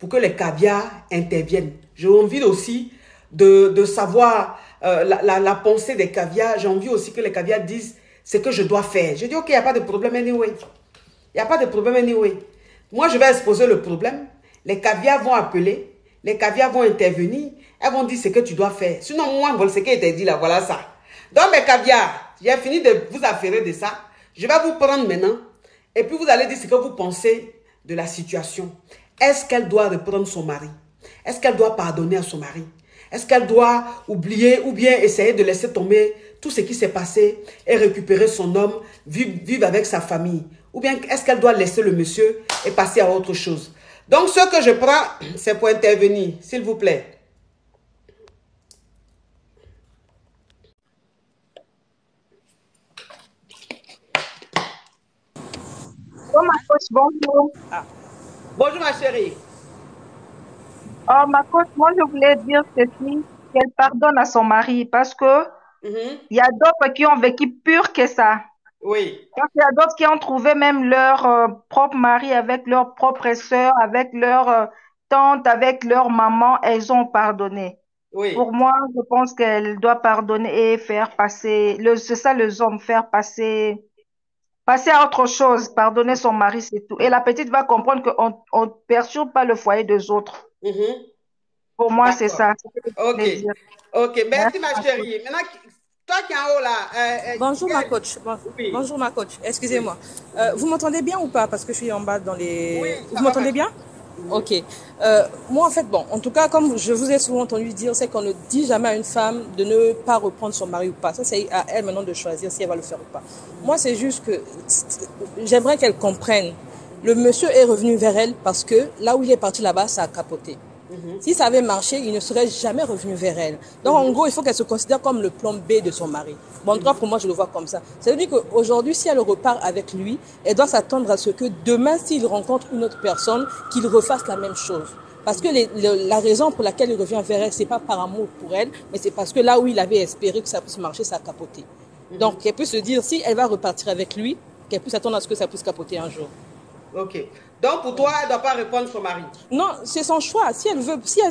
pour que les caviars interviennent. J'ai envie aussi de savoir la pensée des caviars. J'ai envie aussi que les caviars disent ce que je dois faire. Je dis, ok, il n'y a pas de problème anyway. Il n'y a pas de problème anyway. Moi, je vais exposer le problème. Les caviars vont appeler. Les caviars vont intervenir. Elles vont dire ce que tu dois faire. Sinon, moi, ce qui est dit là, voilà ça. Donc, mes caviars, j'ai fini de vous affairer de ça. Je vais vous prendre maintenant. Et puis, vous allez dire ce que vous pensez de la situation. Est-ce qu'elle doit reprendre son mari? Est-ce qu'elle doit pardonner à son mari? Est-ce qu'elle doit oublier ou bien essayer de laisser tomber tout ce qui s'est passé et récupérer son homme, vivre avec sa famille? Ou bien est-ce qu'elle doit laisser le monsieur et passer à autre chose? Donc, ce que je prends, c'est pour intervenir, s'il vous plaît. Oh, ma coach, bonjour. Ah. Bonjour, ma chérie. Oh, ma coach, moi, je voulais dire ceci, qu'elle pardonne à son mari parce que il y a d'autres qui ont vécu pire que ça. Oui. Parce qu'il y a d'autres qui ont trouvé même leur propre mari avec leur propre sœur, avec leur tante, avec leur maman, elles ont pardonné. Oui. Pour moi, je pense qu'elle doit pardonner et faire passer, c'est ça les hommes, faire passer à autre chose, pardonner son mari, c'est tout. Et la petite va comprendre qu'on ne perturbe pas le foyer des autres. Pour moi, c'est D'accord. ça. C'est ce que je Ok. voulais dire. Ok. Merci, Merci, ma ma coach. chérie. Maintenant, toi qui es en haut là, Bonjour ma coach. oui. Bonjour ma coach. Oui. Excusez-moi. Vous m'entendez bien ou pas? Parce que je suis en bas dans Oui, les. ça Vous va, ma m'entendez bien? chérie. Ok. Moi en fait, bon, en tout cas, comme je vous ai souvent entendu dire, c'est qu'on ne dit jamais à une femme de ne pas reprendre son mari ou pas. Ça, c'est à elle maintenant de choisir si elle va le faire ou pas. Moi, c'est juste que j'aimerais qu'elle comprenne. Le monsieur est revenu vers elle parce que là où il est parti là-bas, ça a capoté. Si ça avait marché, il ne serait jamais revenu vers elle. Donc, en gros, il faut qu'elle se considère comme le plan B de son mari. Bon, en tout cas, pour moi, je le vois comme ça. Ça veut dire qu'aujourd'hui, si elle repart avec lui, elle doit s'attendre à ce que demain, s'il rencontre une autre personne, qu'il refasse la même chose. Parce que la raison pour laquelle il revient vers elle, c'est pas par amour pour elle, mais c'est parce que là où il avait espéré que ça puisse marcher, ça a capoté. Donc, elle peut se dire, si elle va repartir avec lui, qu'elle puisse attendre à ce que ça puisse capoter un jour. Ok. Donc, pour toi, elle ne doit pas répondre son mari. Non, c'est son choix. Si elle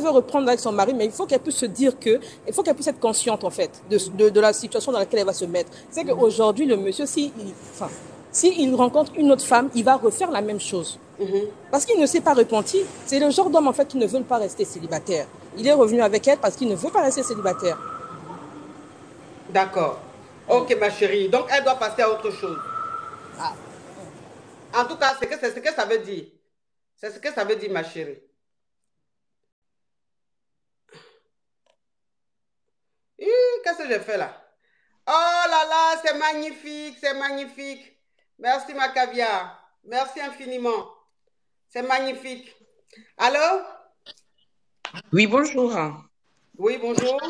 veut reprendre avec son mari, mais il faut qu'elle puisse se dire il faut qu'elle puisse être consciente, en fait, de la situation dans laquelle elle va se mettre. C'est qu'aujourd'hui, le monsieur, s'il rencontre une autre femme, il va refaire la même chose. Parce qu'il ne s'est pas repenti. C'est le genre d'homme, en fait, qui ne veut pas rester célibataire. Il est revenu avec elle parce qu'il ne veut pas rester célibataire. D'accord. Ok, ma chérie. Donc, elle doit passer à autre chose. Ah. En tout cas, c'est ce que ça veut dire. C'est ce que ça veut dire, ma chérie. Qu'est-ce que j'ai fait là? Oh là là, c'est magnifique, c'est magnifique. Merci, ma caviar. Merci infiniment. C'est magnifique. Allô? Oui, bonjour. Oui, bonjour.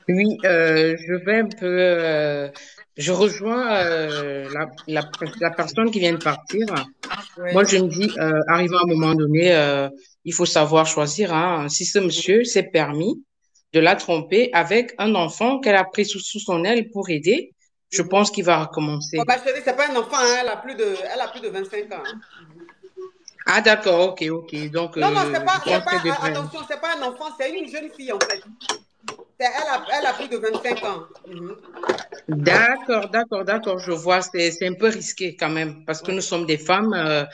Oui, je vais un peu, je rejoins la personne qui vient de partir. Moi, Oui. je me dis, arrivé à un moment donné, il faut savoir choisir. Hein. Si ce monsieur s'est permis de la tromper avec un enfant qu'elle a pris sous son aile pour aider, je pense qu'il va Oh, recommencer. ma chérie, c'est pas un enfant, hein, elle a plus de 25 ans. Hein. Ah, d'accord, ok, ok. Donc, Non, non, je pense qu'elle devrait. attention, c'est pas un enfant, c'est une jeune fille en fait. Elle a plus de 25 ans. D'accord, d'accord, d'accord, je vois. C'est un peu risqué quand même parce que nous Ouais. sommes des femmes.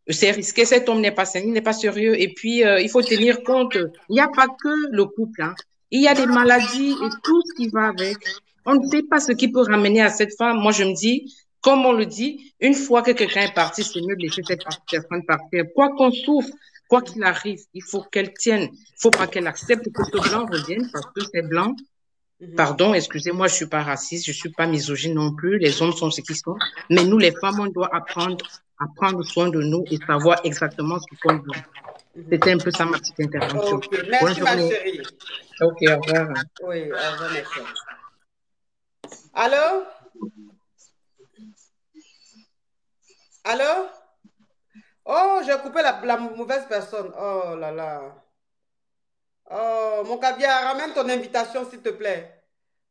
C'est risqué, cet homme n'est pas sain, il n'est pas sérieux. Et puis, il faut tenir compte, il n'y a pas que le couple, hein. Il y a des maladies et tout ce qui va avec. On ne sait pas ce qui peut ramener à cette femme. Moi, je me dis, comme on le dit, une fois que quelqu'un est parti, c'est mieux de laisser cette personne partir. Quoi qu'on souffre, quoi qu'il arrive, il faut qu'elle tienne. Il faut pas qu'elle accepte que ce blanc revienne parce que c'est blanc. Mhm. Pardon, excusez-moi, je suis pas raciste, je suis pas misogyne non plus. Les hommes sont ce qu'ils sont. Mais nous, les femmes, on doit apprendre à prendre soin de nous et savoir exactement ce qu'on veut. C'était un peu ça ma petite intervention. Ok, Bonne merci ma journée. chérie. Ok, au revoir. Oui, au revoir ma chérie. Allô? Allô? Oh, j'ai coupé la mauvaise personne. Oh là là. Oh, mon caviar, ramène ton invitation s'il te plaît.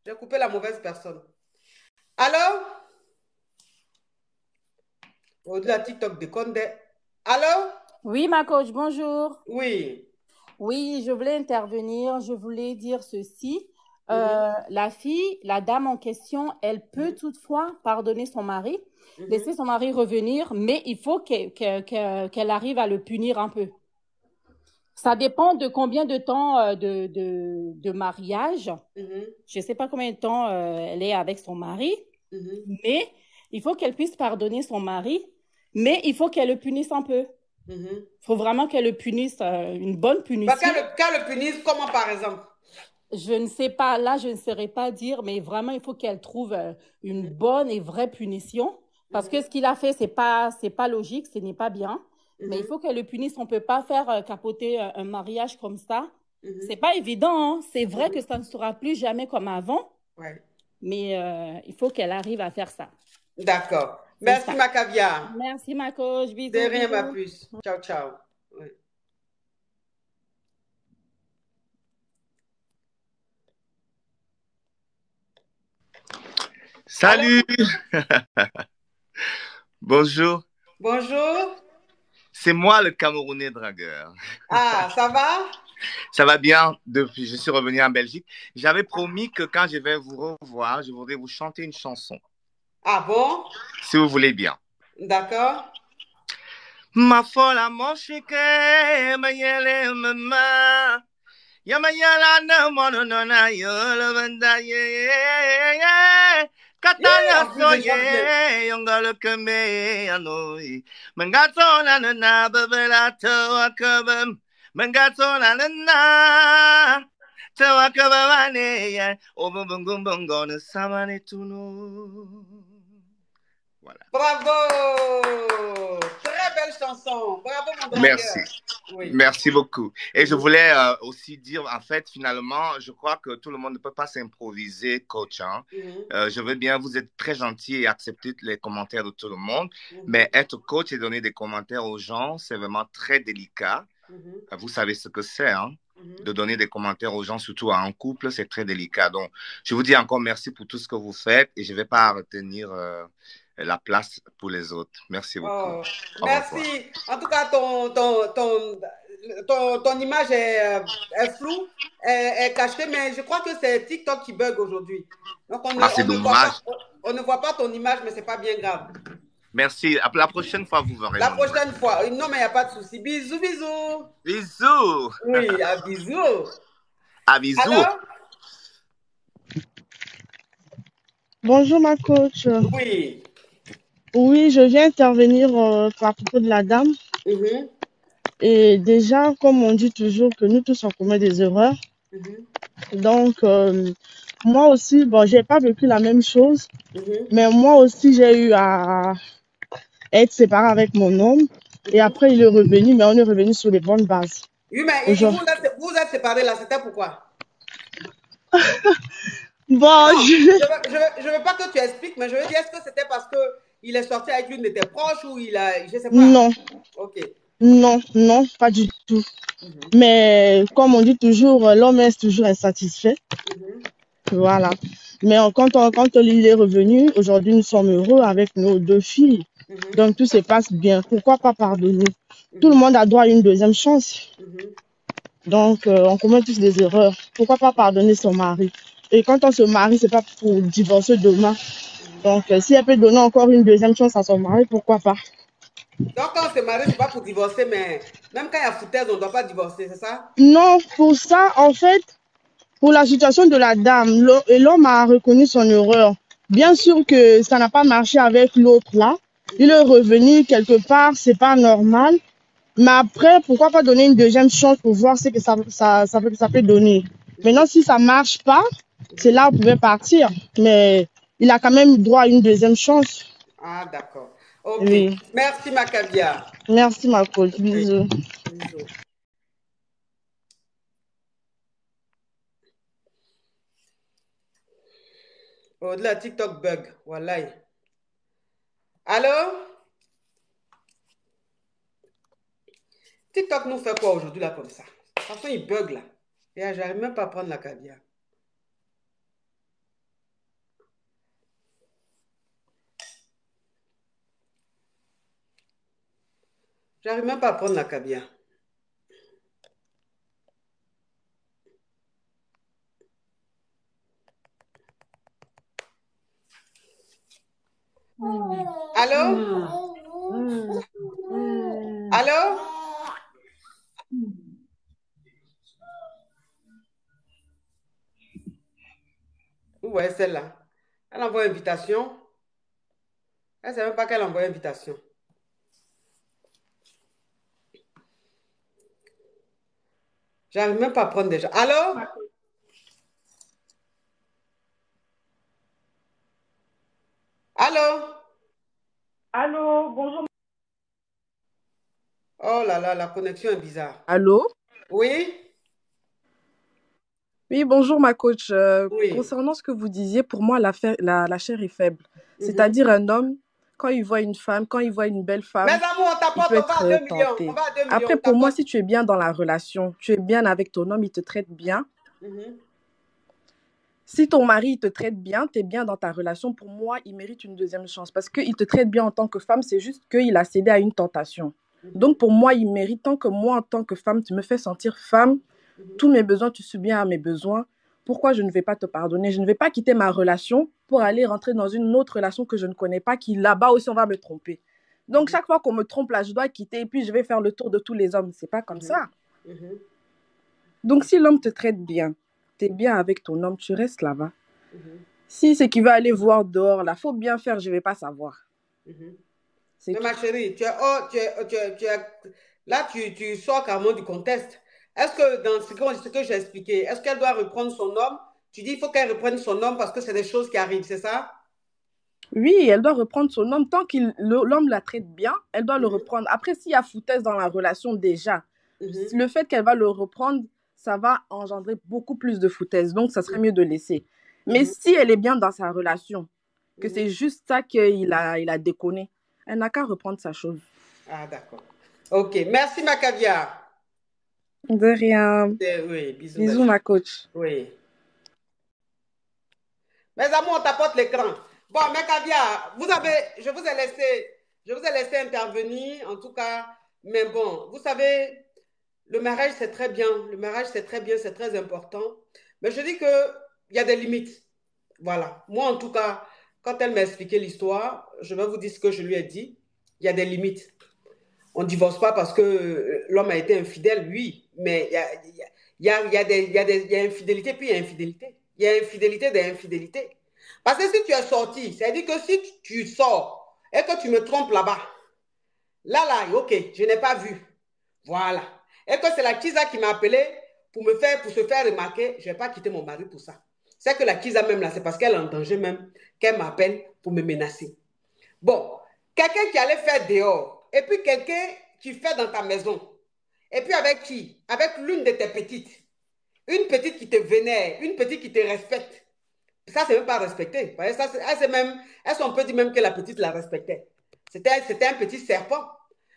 J'ai coupé la mauvaise personne. Allô? Oh, la TikTok de Condé. Allô? Oui, ma coach, bonjour. Oui. Oui, je voulais intervenir. Je voulais dire ceci. Mhm, La dame en question, elle peut mhm, toutefois pardonner son mari, laisser mhm, son mari revenir, mais il faut qu'elle arrive à le punir un peu. Ça dépend de combien de temps de mariage. mhm, Je ne sais pas combien de temps elle est avec son mari, mhm, mais il faut qu'elle puisse pardonner son mari, mais il faut qu'elle le punisse un peu. mhm. Il faut vraiment qu'elle le punisse, une bonne Bah, punition. qu'elle le punisse, comment par exemple? Je ne sais pas, là, je ne saurais pas dire, mais vraiment, il faut qu'elle trouve une Mhm, bonne et vraie punition. Parce que mhm, ce qu'il a fait, c'est pas logique, ce n'est pas bien. Mais il mhm, faut qu'elle le punisse. On ne peut pas faire capoter un mariage comme ça. mhm, C'est pas évident, hein. C'est vrai que mhm. ça ne sera plus jamais comme avant, Ouais. mais il faut qu'elle arrive à faire ça. D'accord. C'est Merci, ça. ma caviar. Merci, ma coach. De Bisous, rien, ma bisous. puce. Ciao, ciao. Ouais. Allô? Salut, bonjour. Bonjour. C'est moi le Camerounais dragueur. Ah, ça va? Ça va bien depuis je suis revenu en Belgique. J'avais promis que quand je vais vous revoir, je voudrais vous chanter une chanson, Ah bon? si vous voulez bien. D'accord. Ma folle à mon chiquet, ma yele mama, ya ma yala na mono no na yo le banda ye. Yeah, Katanya en plus, je chante bien. soye, yongalo keme anoi. Mangato na na na babela to akabam. Mangato na na na. To akabamane ya. Obungumbungo na samane tuno. Voilà. Bravo! Très belle chanson. Bravo, mon Merci. dragueur. Oui. Merci beaucoup. Et je Mhm, voulais aussi dire, en fait, finalement, je crois que tout le monde ne peut pas s'improviser coach, hein. mhm, Je veux bien, vous êtes très gentil et accepter les commentaires de tout le monde, mhm, mais être coach et donner des commentaires aux gens, c'est vraiment très délicat. mhm, Vous savez ce que c'est, hein? mhm. De donner des commentaires aux gens, surtout à un couple, c'est très délicat. Donc, je vous dis encore merci pour tout ce que vous faites et je ne vais pas retenir la place pour les autres. Merci beaucoup. Oh, Au revoir. merci. En tout cas, ton image est floue, est cachée, mais je crois que c'est TikTok qui bug aujourd'hui. Donc, Ah, c'est dommage. on ne voit pas ton image, mais c'est pas bien grave. Merci. À la prochaine fois, vous verrez La mon image. prochaine fois, non, mais il n'y a pas de souci. Bisous, bisous. Bisous. Oui, à bisous. À bisous. Alors? Bonjour ma coach. Oui. Oui, je viens intervenir à propos de la dame. Mhm, Et déjà, comme on dit toujours que nous tous on commet des erreurs, mhm, donc moi aussi, bon, j'ai pas vécu la même chose, mhm, mais moi aussi j'ai eu à être séparée avec mon homme. Et mhm. après il est revenu, mais on est revenu sur les bonnes bases. Oui, mais Aujourd'hui, vous êtes séparés là, c'était pourquoi? bon, Non, je veux pas que tu expliques, mais je veux dire, est-ce que c'était parce que il est sorti avec l'une de tes proches ou il a, je sais pas. non, Ok. non, non, pas du tout. Mhm, Mais comme on dit toujours, l'homme est toujours insatisfait. mhm, Voilà. Mais quand il est revenu, aujourd'hui, nous sommes heureux avec nos deux filles. mhm, Donc, tout se passe bien. Pourquoi pas pardonner? Tout le mhm, monde a droit à une deuxième chance. mhm. Donc, on commet tous des erreurs. Pourquoi pas pardonner son mari? Et quand on se marie, c'est pas pour divorcer demain. Mhm. Donc, si elle peut donner encore une deuxième chance à son mari, pourquoi pas? Donc, quand on se marie, c'est pas pour divorcer, mais même quand il y a foutaise, on ne doit pas divorcer, c'est ça? Non, pour ça, en fait, pour la situation de la dame, l'homme a reconnu son erreur. Bien Mhm, sûr que ça n'a pas marché avec l'autre là. Il mhm. est revenu quelque part, c'est pas normal. Mais après, pourquoi pas donner une deuxième chance pour voir ce que ça peut donner. Mhm, Maintenant, si ça marche pas, c'est mhm. là où on pouvait partir. Mais il a quand même droit à une deuxième chance. Ah, d'accord. Ok. Oui. Merci, Macabia. Merci, ma coach. Oui. Bisous. Bisous. Oh, de la TikTok bug. Wallahi. Allô? TikTok nous fait quoi aujourd'hui là comme ça? De toute façon, il bug là. Et là, j'arrive même pas à prendre la caviar. J'arrive même pas à prendre la caviar. Allô? Allô? Où est celle-là? Elle envoie invitation. Elle ne sait même pas qu'elle envoie invitation. J'arrive même pas à prendre des gens. Allô? Allô? Allô, bonjour. Oh là là, la connexion est bizarre. Allô? Oui? Oui, bonjour ma coach. Oui. Concernant ce que vous disiez, pour moi, la chair est faible. Mhm. C'est-à-dire un homme, quand il voit une femme, quand il voit une belle Mes femme, amours, on il t'apporte, peut on va à être 2 millions. tenté. On va à 2 millions, Après, on pour moi, t'apporte. si tu es bien dans la relation, tu es bien avec ton homme, il te traite bien. Mhm. Si ton mari il te traite bien, tu es bien dans ta relation, pour moi, il mérite une deuxième chance. Parce qu'il te traite bien en tant que femme, c'est juste qu'il a cédé à une tentation. Donc, pour moi, il mérite, tant que moi, en tant que femme, tu me fais sentir femme, tous mes besoins, tu subviens à mes besoins. Pourquoi je ne vais pas te pardonner? Je ne vais pas quitter ma relation pour aller rentrer dans une autre relation que je ne connais pas, qui là-bas aussi, on va me tromper. Donc, chaque fois qu'on me trompe, là, je dois quitter et puis je vais faire le tour de tous les hommes. C'est pas comme ça. Mhm. Donc, si l'homme te traite bien, tu es bien avec ton homme, tu restes là-bas. Mhm. Si c'est qu'il va aller voir dehors, là, faut bien faire, je ne vais pas savoir. Mhm. C'est Mais tout. ma chérie, là, tu sors carrément du contexte. Est-ce que dans ce que j'ai expliqué, est-ce qu'elle doit reprendre son homme? Tu dis il faut qu'elle reprenne son homme parce que c'est des choses qui arrivent, c'est ça? Oui, elle doit reprendre son homme. Tant que l'homme la traite bien, elle doit le Mhm. reprendre. Après, s'il y a foutaise dans la relation déjà, Mhm. le fait qu'elle va le reprendre, ça va engendrer beaucoup plus de foutaise. Donc, ça serait mieux de laisser. Mais Mhm. si elle est bien dans sa relation, que Mhm. c'est juste ça qu'il a déconné, elle n'a qu'à reprendre sa chose. Ah, d'accord. Ok, merci ma caviar. De rien. Oui, bisous. Bisous, ma coach. Oui. Mes amours, on t'apporte l'écran. Bon, mes caviar, je vous ai laissé intervenir, en tout cas, mais bon, vous savez, le mariage, c'est très bien. Le mariage, c'est très bien, c'est très important. Mais je dis qu'il y a des limites. Voilà. Moi, en tout cas, quand elle m'a expliqué l'histoire, je vais vous dire ce que je lui ai dit. Il y a des limites. On ne divorce pas parce que l'homme a été infidèle, oui, mais il y a infidélité, puis il y a infidélité. Il y a infidélité des infidélités. Parce que si tu es sorti, c'est-à-dire que si tu sors et que tu me trompes là-bas, là, ok, je n'ai pas vu. Voilà. Et que c'est la Kisa qui m'a appelé pour se faire remarquer, je ne vais pas quitter mon mari pour ça. C'est que la Kisa même là, c'est parce qu'elle est en danger même qu'elle m'appelle pour me menacer. Bon, quelqu'un qui allait faire dehors, et puis quelqu'un qui fait dans ta maison, et puis avec qui? Avec l'une de tes petites. Une petite qui te vénère, une petite qui te respecte. Ça, c'est même pas respecté. Ça, on peut dire même que la petite la respectait. C'était un petit serpent.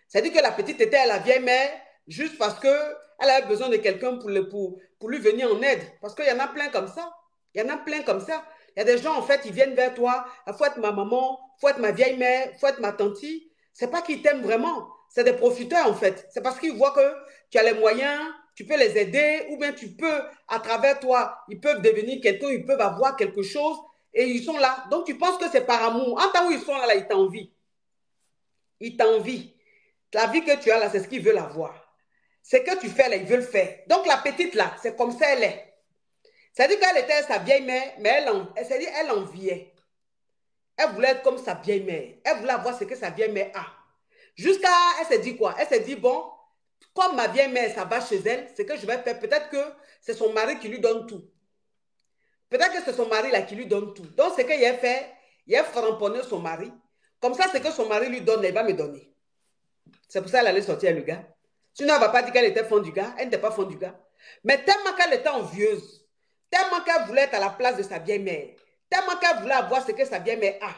C'est-à-dire que la petite était à la vieille mère juste parce qu'elle avait besoin de quelqu'un pour lui venir en aide. Parce qu'il y en a plein comme ça. Il y en a plein comme ça. Il y a des gens, en fait, ils viennent vers toi. Il faut être ma maman, il faut être ma vieille mère, il faut être ma tante. C'est pas qu'ils t'aiment vraiment. C'est des profiteurs, en fait. C'est parce qu'ils voient que tu as les moyens, tu peux les aider, ou bien tu peux, à travers toi, ils peuvent devenir quelqu'un, ils peuvent avoir quelque chose, et ils sont là. Donc, tu penses que c'est par amour. En tant où ils sont là, ils t'envient. Ils t'envient. La vie que tu as là, c'est ce qu'ils veulent avoir. Ce que tu fais là, ils veulent faire. Donc, la petite là, c'est comme ça elle est. C'est-à-dire qu'elle était sa vieille mère, mais elle enviait. Elle voulait être comme sa vieille mère. Elle voulait avoir ce que sa vieille mère a. Elle s'est dit quoi? Elle s'est dit, bon, comme ma vieille mère, ça va chez elle, ce que je vais faire, peut-être que c'est son mari qui lui donne tout. Peut-être que c'est son mari là qui lui donne tout. Donc, ce qu'il a fait, il a framponné son mari. Comme ça, ce que son mari lui donne, il va me donner. C'est pour ça qu'elle allait sortir le gars. Sinon, elle ne va pas dire qu'elle était fond du gars. Elle n'était pas fond du gars. Mais tellement qu'elle était envieuse, tellement qu'elle voulait être à la place de sa vieille mère, tellement qu'elle voulait avoir ce que sa vieille mère a,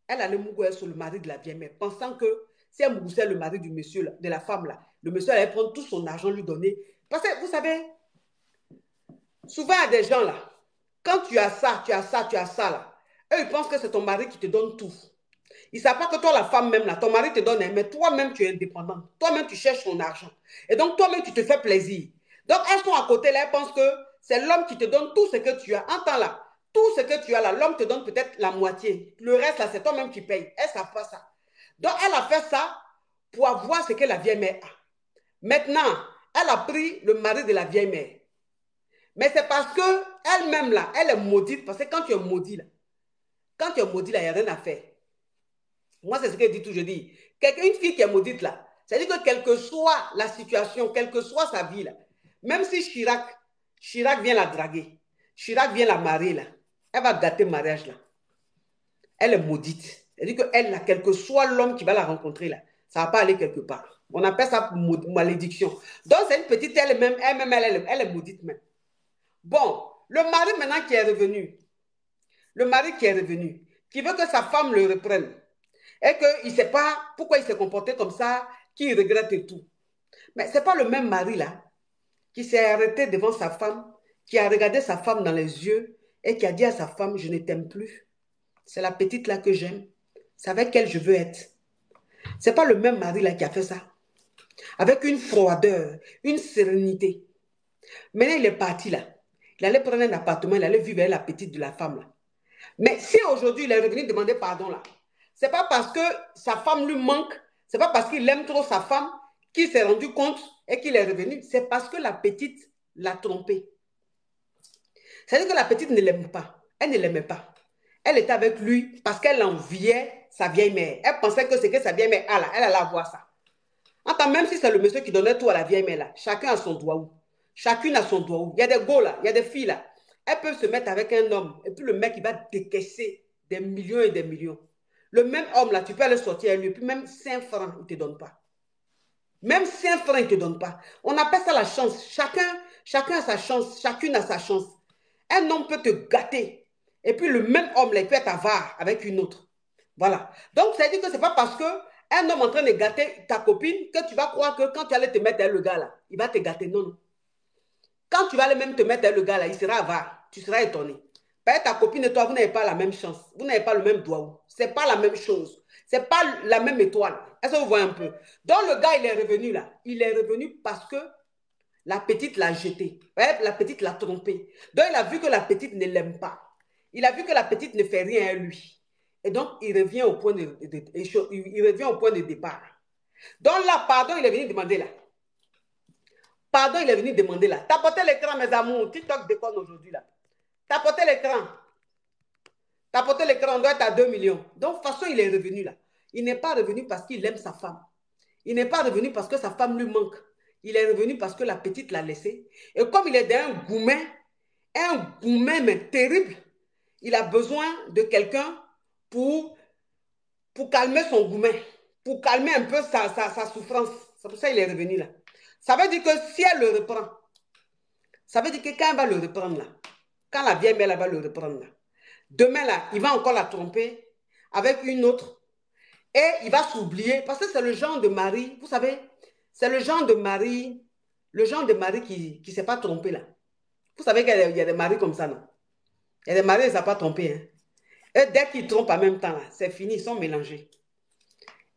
elle allait mourir sur le mari de la vieille mère, pensant que si elle moussait le mari du monsieur, de la femme là, le monsieur allait prendre tout son argent, lui donner. Parce que vous savez, souvent il y a des gens là, quand tu as ça, tu as ça, tu as ça là, eux ils pensent que c'est ton mari qui te donne tout. Il ne savent pas que toi, la femme même, là, ton mari te donne, mais toi-même, tu es indépendante. Toi-même, tu cherches ton argent. Et donc, toi-même, tu te fais plaisir. Donc, elles sont à côté, là, elles pensent que c'est l'homme qui te donne tout ce que tu as. Entends là, tout ce que tu as là, l'homme te donne peut-être la moitié. Le reste, là, c'est toi-même qui payes. Elles ne savent pas ça. Donc, elle a fait ça pour avoir ce que la vieille mère a. Maintenant, elle a pris le mari de la vieille mère. Mais c'est parce qu'elle-même, là, elle est maudite. Parce que quand tu es maudit, là, il n'y a rien à faire. Moi, c'est ce que je dis toujours. Je dis, une fille qui est maudite, là, c'est-à-dire que quelle que soit la situation, quelle que soit sa vie, là, même si Chirac vient la draguer, Chirac vient la marier, là, elle va gâter le mariage, là. Elle est maudite. C'est-à-dire qu'elle, là, quel que soit l'homme qui va la rencontrer, là, ça ne va pas aller quelque part. On appelle ça malédiction. Donc, c'est une petite, elle-même, elle est maudite même. Bon, le mari maintenant qui est revenu, qui veut que sa femme le reprenne, et qu'il ne sait pas pourquoi il s'est comporté comme ça, qu'il regrette et tout. Mais ce n'est pas le même mari là, qui s'est arrêté devant sa femme, qui a regardé sa femme dans les yeux, et qui a dit à sa femme, je ne t'aime plus. C'est la petite là que j'aime. C'est avec elle je veux être. Ce n'est pas le même mari là qui a fait ça. Avec une froideur, une sérénité. Maintenant, il est parti là. Il allait prendre un appartement, il allait vivre avec la petite de la femme là. Mais si aujourd'hui il est revenu demander pardon là, c'est pas parce que sa femme lui manque, c'est pas parce qu'il aime trop sa femme qu'il s'est rendu compte et qu'il est revenu. C'est parce que la petite l'a trompé. C'est-à-dire que la petite ne l'aime pas. Elle ne l'aimait pas. Elle était avec lui parce qu'elle enviait sa vieille mère. Elle pensait que ce que sa vieille mère a là, elle allait avoir ça. Attends, même si c'est le monsieur qui donnait tout à la vieille mère là, chacun a son doigt où. Chacune a son doigt où. Il y a des go là, il y a des filles là. Elles peuvent se mettre avec un homme et puis le mec il va décaisser des millions et des millions. Le même homme là, tu peux aller sortir avec lui, puis même 5 francs, il ne te donne pas. Même 5 francs, il ne te donne pas. On appelle ça la chance. Chacun a sa chance, chacune a sa chance. Un homme peut te gâter. Et puis le même homme là, il peut être avare avec une autre. Voilà. Donc, ça veut dire que ce n'est pas parce qu'un homme est en train de gâter ta copine que tu vas croire que quand tu allais te mettre avec le gars là, il va te gâter. Non, non. Quand tu vas aller même te mettre avec le gars là, il sera avare. Tu seras étonné. Peut-être ta copine et toi, vous n'avez pas la même chance. Vous n'avez pas le même doigt. Ce n'est pas la même chose. Ce n'est pas la même étoile. Est-ce que vous voyez un peu? Donc, le gars, il est revenu là. Il est revenu parce que la petite l'a jeté. La petite l'a trompé. Donc, il a vu que la petite ne l'aime pas. Il a vu que la petite ne fait rien à lui. Et donc, il revient au point de départ. Donc là, pardon, il est venu demander là. Pardon, il est venu demander là. Tapotez l'écran, mes amours. TikTok déconne aujourd'hui là. Tapotez l'écran. Tapotez l'écran, on doit être à 2 millions. Donc, de toute façon, il est revenu là. Il n'est pas revenu parce qu'il aime sa femme. Il n'est pas revenu parce que sa femme lui manque. Il est revenu parce que la petite l'a laissé. Et comme il est d'un goumet mais terrible, il a besoin de quelqu'un pour calmer son goumet, pour calmer un peu sa souffrance. C'est pour ça qu'il est revenu là. Ça veut dire que si elle le reprend, ça veut dire que quand elle va le reprendre là, quand la vieille mère va le reprendre là, demain là, il va encore la tromper avec une autre et il va s'oublier parce que c'est le genre de mari, vous savez, c'est le genre de mari qui ne s'est pas trompé là. Vous savez qu'il y a des maris comme ça, non? Il y a des maris qui ne s'est pas trompé. Hein? Et dès qu'ils trompent en même temps, c'est fini, ils sont mélangés.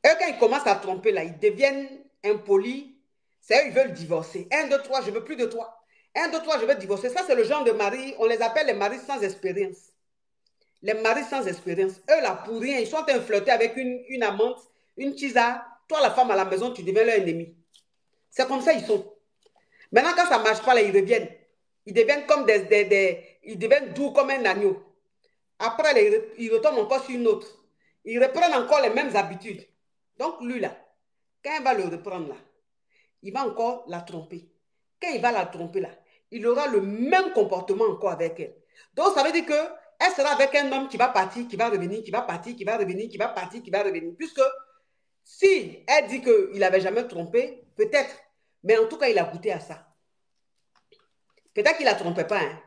Et quand ils commencent à tromper là, ils deviennent impolis. C'est eux, ils veulent divorcer. 1, 2, 3, je ne veux plus de toi. 1, 2, 3, je veux divorcer. Ça, c'est le genre de mari, on les appelle les maris sans expérience. Les maris sans expérience. Eux, là, pour rien, ils sont en train de flirter avec une amante, une tisa. Toi, la femme à la maison, tu deviens leur ennemi. C'est comme ça ils sont. Maintenant, quand ça ne marche pas, là, ils reviennent. Ils deviennent comme ils deviennent doux comme un agneau. Après, là, ils retombent encore sur une autre. Ils reprennent encore les mêmes habitudes. Donc, lui, là, quand il va le reprendre, là, il va encore la tromper. Quand il va la tromper, là, il aura le même comportement encore avec elle. Donc, ça veut dire qu'elle sera avec un homme qui va partir, qui va revenir, qui va partir, qui va revenir, qui va partir, qui va revenir. Puisque si elle dit qu'il n'avait jamais trompé, peut-être. Mais en tout cas, il a goûté à ça. Peut-être qu'il ne la trompait pas. Hein.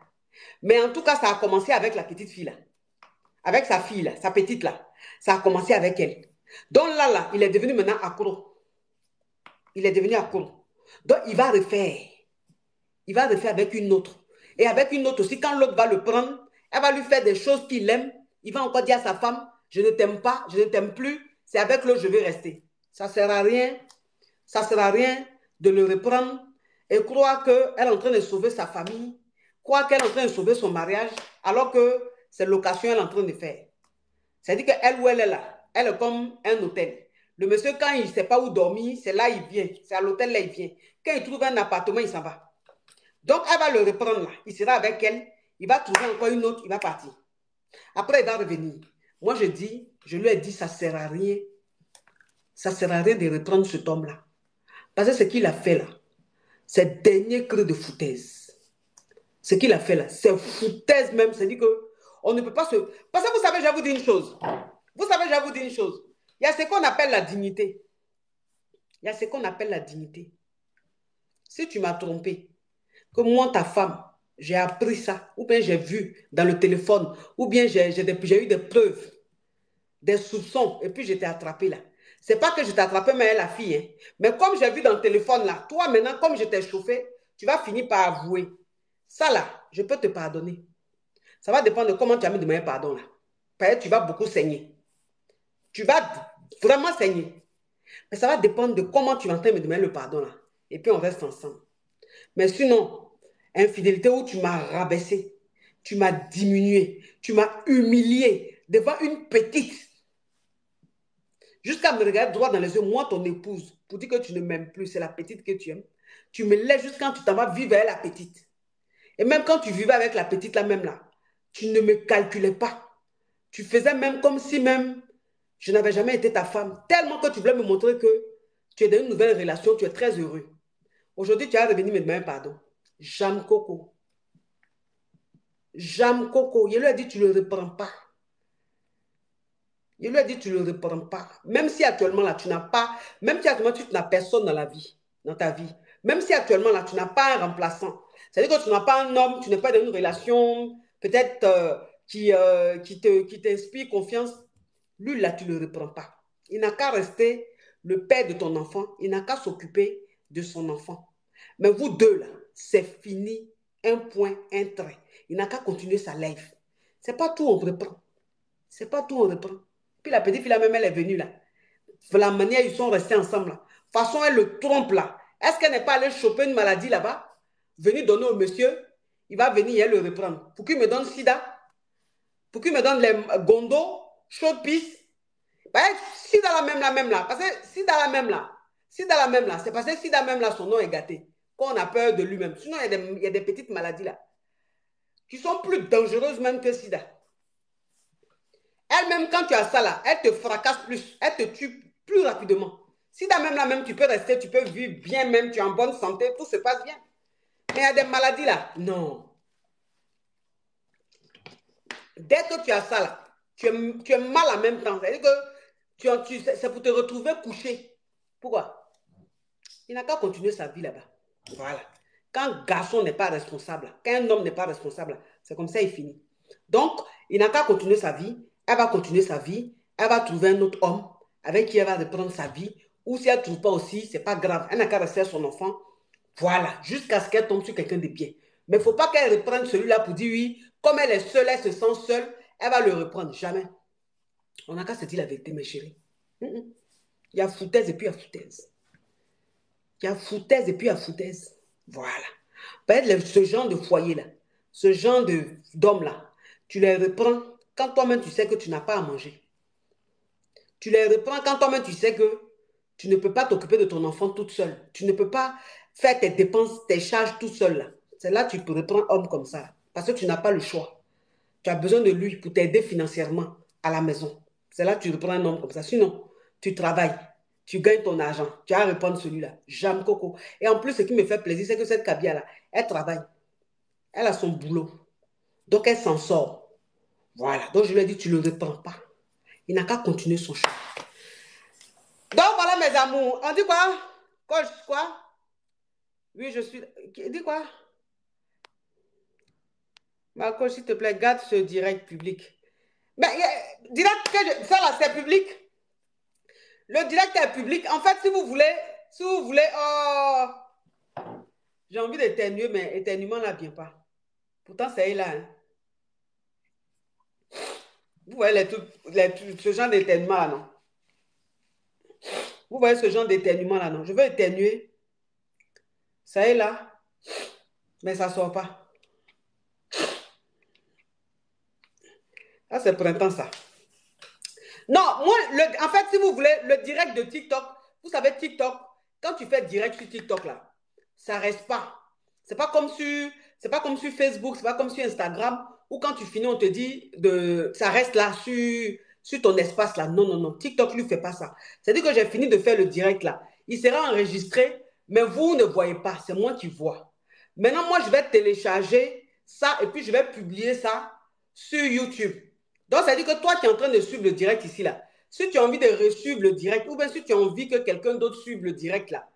Mais en tout cas, ça a commencé avec la petite fille là. Avec sa fille là, sa petite là. Ça a commencé avec elle. Donc là, il est devenu maintenant accro. Il est devenu accro. Donc, il va refaire. Il va refaire avec une autre. Et avec une autre aussi, quand l'autre va le prendre, elle va lui faire des choses qu'il aime. Il va encore dire à sa femme, je ne t'aime pas, je ne t'aime plus, c'est avec l'autre que je vais rester. Ça ne sert à rien, ça sert à rien de le reprendre et croire qu'elle est en train de sauver sa famille, croire qu'elle est en train de sauver son mariage, alors que c'est location qu'elle est en train de faire. C'est-à-dire qu'elle où elle est là, elle est comme un hôtel. Le monsieur, quand il ne sait pas où dormir, c'est là il vient, c'est à l'hôtel là il vient. Quand il trouve un appartement, il s'en va. Donc, elle va le reprendre là. Il sera avec elle. Il va trouver encore une autre. Il va partir. Après, il va revenir. Moi, je lui ai dit, ça ne sert à rien. Ça ne sert à rien de reprendre cet homme-là. Parce que ce qu'il a fait là, c'est dernier cri de foutaise. Ce qu'il a fait là, c'est foutaise même. C'est-à-dire qu'on ne peut pas se... Parce que vous savez, je vais vous dire une chose. Vous savez, je vais vous dire une chose. Il y a ce qu'on appelle la dignité. Il y a ce qu'on appelle la dignité. Si tu m'as trompé, que moi, ta femme, j'ai appris ça, ou bien j'ai vu dans le téléphone, ou bien j'ai eu des preuves, des soupçons, et puis je t'ai attrapé là. C'est pas que je t'ai attrapé, mais la fille. Hein. Mais comme j'ai vu dans le téléphone là, toi maintenant, comme je t'ai chauffé, tu vas finir par avouer. Ça là, je peux te pardonner. Ça va dépendre de comment tu as mis de mon pardon là. Parce que tu vas beaucoup saigner. Tu vas vraiment saigner. Mais ça va dépendre de comment tu vas en train de me demander le pardon là. Et puis on reste ensemble. Mais sinon, infidélité où tu m'as rabaissé, tu m'as diminué, tu m'as humilié devant une petite. Jusqu'à me regarder droit dans les yeux, moi ton épouse, pour dire que tu ne m'aimes plus, c'est la petite que tu aimes. Tu me laisses jusqu'à quand tu t'en vas vivre avec la petite. Et même quand tu vivais avec la petite là même là, tu ne me calculais pas. Tu faisais même comme si même je n'avais jamais été ta femme. Tellement que tu voulais me montrer que tu es dans une nouvelle relation, tu es très heureux. Aujourd'hui, tu as revenu me demander pardon. Jam Coco. Jam Coco. Je lui ai dit, tu ne le reprends pas. Je lui ai dit, tu ne le reprends pas. Même si actuellement, là, tu n'as pas, même si actuellement, tu n'as personne dans la vie, dans ta vie. Même si actuellement, là, tu n'as pas un remplaçant. C'est-à-dire que tu n'as pas un homme, tu n'es pas dans une relation, peut-être qui t'inspire confiance. Lui, là, tu ne le reprends pas. Il n'a qu'à rester le père de ton enfant. Il n'a qu'à s'occuper de son enfant. Mais vous deux, là, c'est fini. Un point, un trait. Il n'a qu'à continuer sa life. C'est pas tout, on reprend. C'est pas tout, on reprend. Puis la petite fille, là, même, elle est venue, là. De la manière, ils sont restés ensemble, là. De toute façon, elle le trompe, là. Est-ce qu'elle n'est pas allée choper une maladie, là-bas? Venir donner au monsieur. Il va venir et elle le reprendre. Pour qu'il me donne sida. Pour qu'il me donne les gondos, chaude pisse. Ben, si dans la même là, parce que si dans la même là, c'est parce que si dans la même là, son nom est gâté, qu'on a peur de lui-même. Sinon, il y a des petites maladies là, qui sont plus dangereuses même que sida. Elle-même, quand tu as ça là, elle te fracasse plus, elle te tue plus rapidement. Sida même là, même, tu peux rester, tu peux vivre bien même, tu es en bonne santé, tout se passe bien. Mais il y a des maladies là, non. Dès que tu as ça là, tu es mal en même temps. C'est-à-dire que c'est pour te retrouver couché. Pourquoi? Il n'a qu'à continuer sa vie là-bas. Voilà. Quand un garçon n'est pas responsable, quand un homme n'est pas responsable, c'est comme ça, il finit. Donc, il n'a qu'à continuer sa vie. Elle va continuer sa vie. Elle va trouver un autre homme avec qui elle va reprendre sa vie. Ou si elle ne trouve pas aussi, ce n'est pas grave. Elle n'a qu'à rester à son enfant. Voilà. Jusqu'à ce qu'elle tombe sur quelqu'un de bien. Mais il ne faut pas qu'elle reprenne celui-là pour dire oui, comme elle est seule, elle se sent seule, elle va le reprendre. Jamais. On n'a qu'à se dire la vérité, mes chéris. Il y a foutaise et puis il y a foutaise. Il y a foutaise et puis il y a foutaise. Voilà. Peut-être ce genre de foyer-là, ce genre d'homme-là, tu les reprends quand toi-même tu sais que tu n'as pas à manger. Tu les reprends quand toi-même tu sais que tu ne peux pas t'occuper de ton enfant toute seule. Tu ne peux pas faire tes dépenses, tes charges toute seule. Là. C'est là que tu peux reprendre un homme comme ça. Parce que tu n'as pas le choix. Tu as besoin de lui pour t'aider financièrement à la maison. C'est là que tu reprends un homme comme ça. Sinon, tu travailles, tu gagnes ton argent, tu vas reprendre celui-là. J'aime Coco. Et en plus, ce qui me fait plaisir, c'est que cette Kabia-là, elle travaille. Elle a son boulot. Donc, elle s'en sort. Voilà. Donc, je lui ai dit, tu ne le reprends pas. Il n'a qu'à continuer son chemin. Donc, voilà, mes amours. On dit quoi? Quoi? Oui, je suis... Dis quoi? Marco, s'il te plaît, garde ce direct public. Mais direct que ça là, c'est public. Le direct est public. En fait, si vous voulez, oh, j'ai envie d'éternuer, mais éternuement là vient pas. Pourtant, c'est là. Hein. Vous voyez ce genre d'éternuement là, non? Vous voyez ce genre d'éternuement là, non? Je veux éternuer. Ça est là. Mais ça ne sort pas. Ah, c'est printemps, ça. Non, moi, en fait, si vous voulez, le direct de TikTok, vous savez, TikTok, quand tu fais direct sur TikTok, là, ça ne reste pas. C'est pas comme sur Facebook, c'est pas comme sur Instagram, où quand tu finis, on te dit, ça reste là, sur ton espace, là. Non, non, non. TikTok ne lui fait pas ça. C'est-à-dire que j'ai fini de faire le direct, là. Il sera enregistré, mais vous ne voyez pas. C'est moi qui vois. Maintenant, moi, je vais télécharger ça et puis je vais publier ça sur YouTube. Donc, ça veut dire que toi qui es en train de suivre le direct ici, là, si tu as envie de re-suivre le direct, ou bien si tu as envie que quelqu'un d'autre suive le direct, là,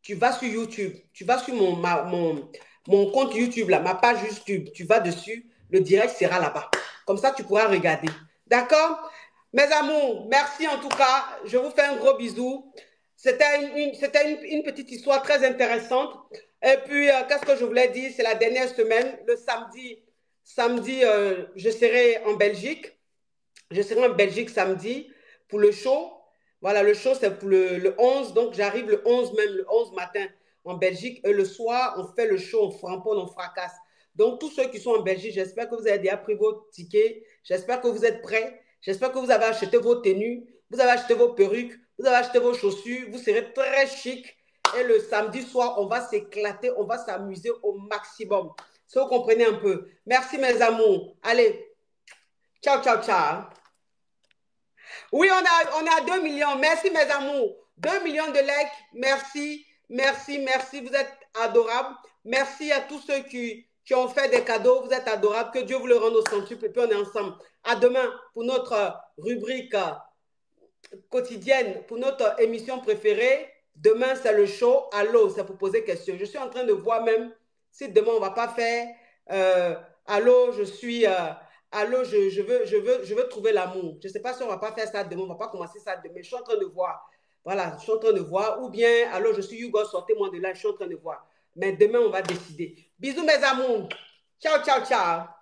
tu vas sur YouTube, tu vas sur mon compte YouTube, là, ma page YouTube, tu vas dessus, le direct sera là-bas. Comme ça, tu pourras regarder. D'accord? Mes amours, merci en tout cas. Je vous fais un gros bisou. C'était une petite histoire très intéressante. Et puis, qu'est-ce que je voulais dire? C'est la dernière semaine, le samedi, je serai en Belgique. Je serai en Belgique samedi pour le show. Voilà, le show, c'est pour le 11. Donc, j'arrive le 11 même, le 11 matin en Belgique. Et le soir, on fait le show, on framponne, on fracasse. Donc, tous ceux qui sont en Belgique, j'espère que vous avez déjà pris vos tickets. J'espère que vous êtes prêts. J'espère que vous avez acheté vos tenues. Vous avez acheté vos perruques. Vous avez acheté vos chaussures. Vous serez très chic. Et le samedi soir, on va s'éclater. On va s'amuser au maximum. Si vous comprenez un peu. Merci, mes amours. Allez. Ciao, ciao, ciao. Oui, on a 2 millions. Merci, mes amours. 2 millions de likes. Merci, merci, merci. Vous êtes adorables. Merci à tous ceux qui ont fait des cadeaux. Vous êtes adorables. Que Dieu vous le rende au centuple. Et puis, on est ensemble. À demain pour notre rubrique quotidienne, pour notre émission préférée. Demain, c'est le show. Allô, c'est pour poser question. Je suis en train de voir même si demain, on ne va pas faire allô, allô, je veux trouver l'amour. Je ne sais pas si on ne va pas faire ça demain, on ne va pas commencer ça demain. Je suis en train de voir. Voilà, je suis en train de voir. Ou bien, allô, je suis Hugo, sortez-moi de là, je suis en train de voir. Mais demain, on va décider. Bisous, mes amours. Ciao, ciao, ciao.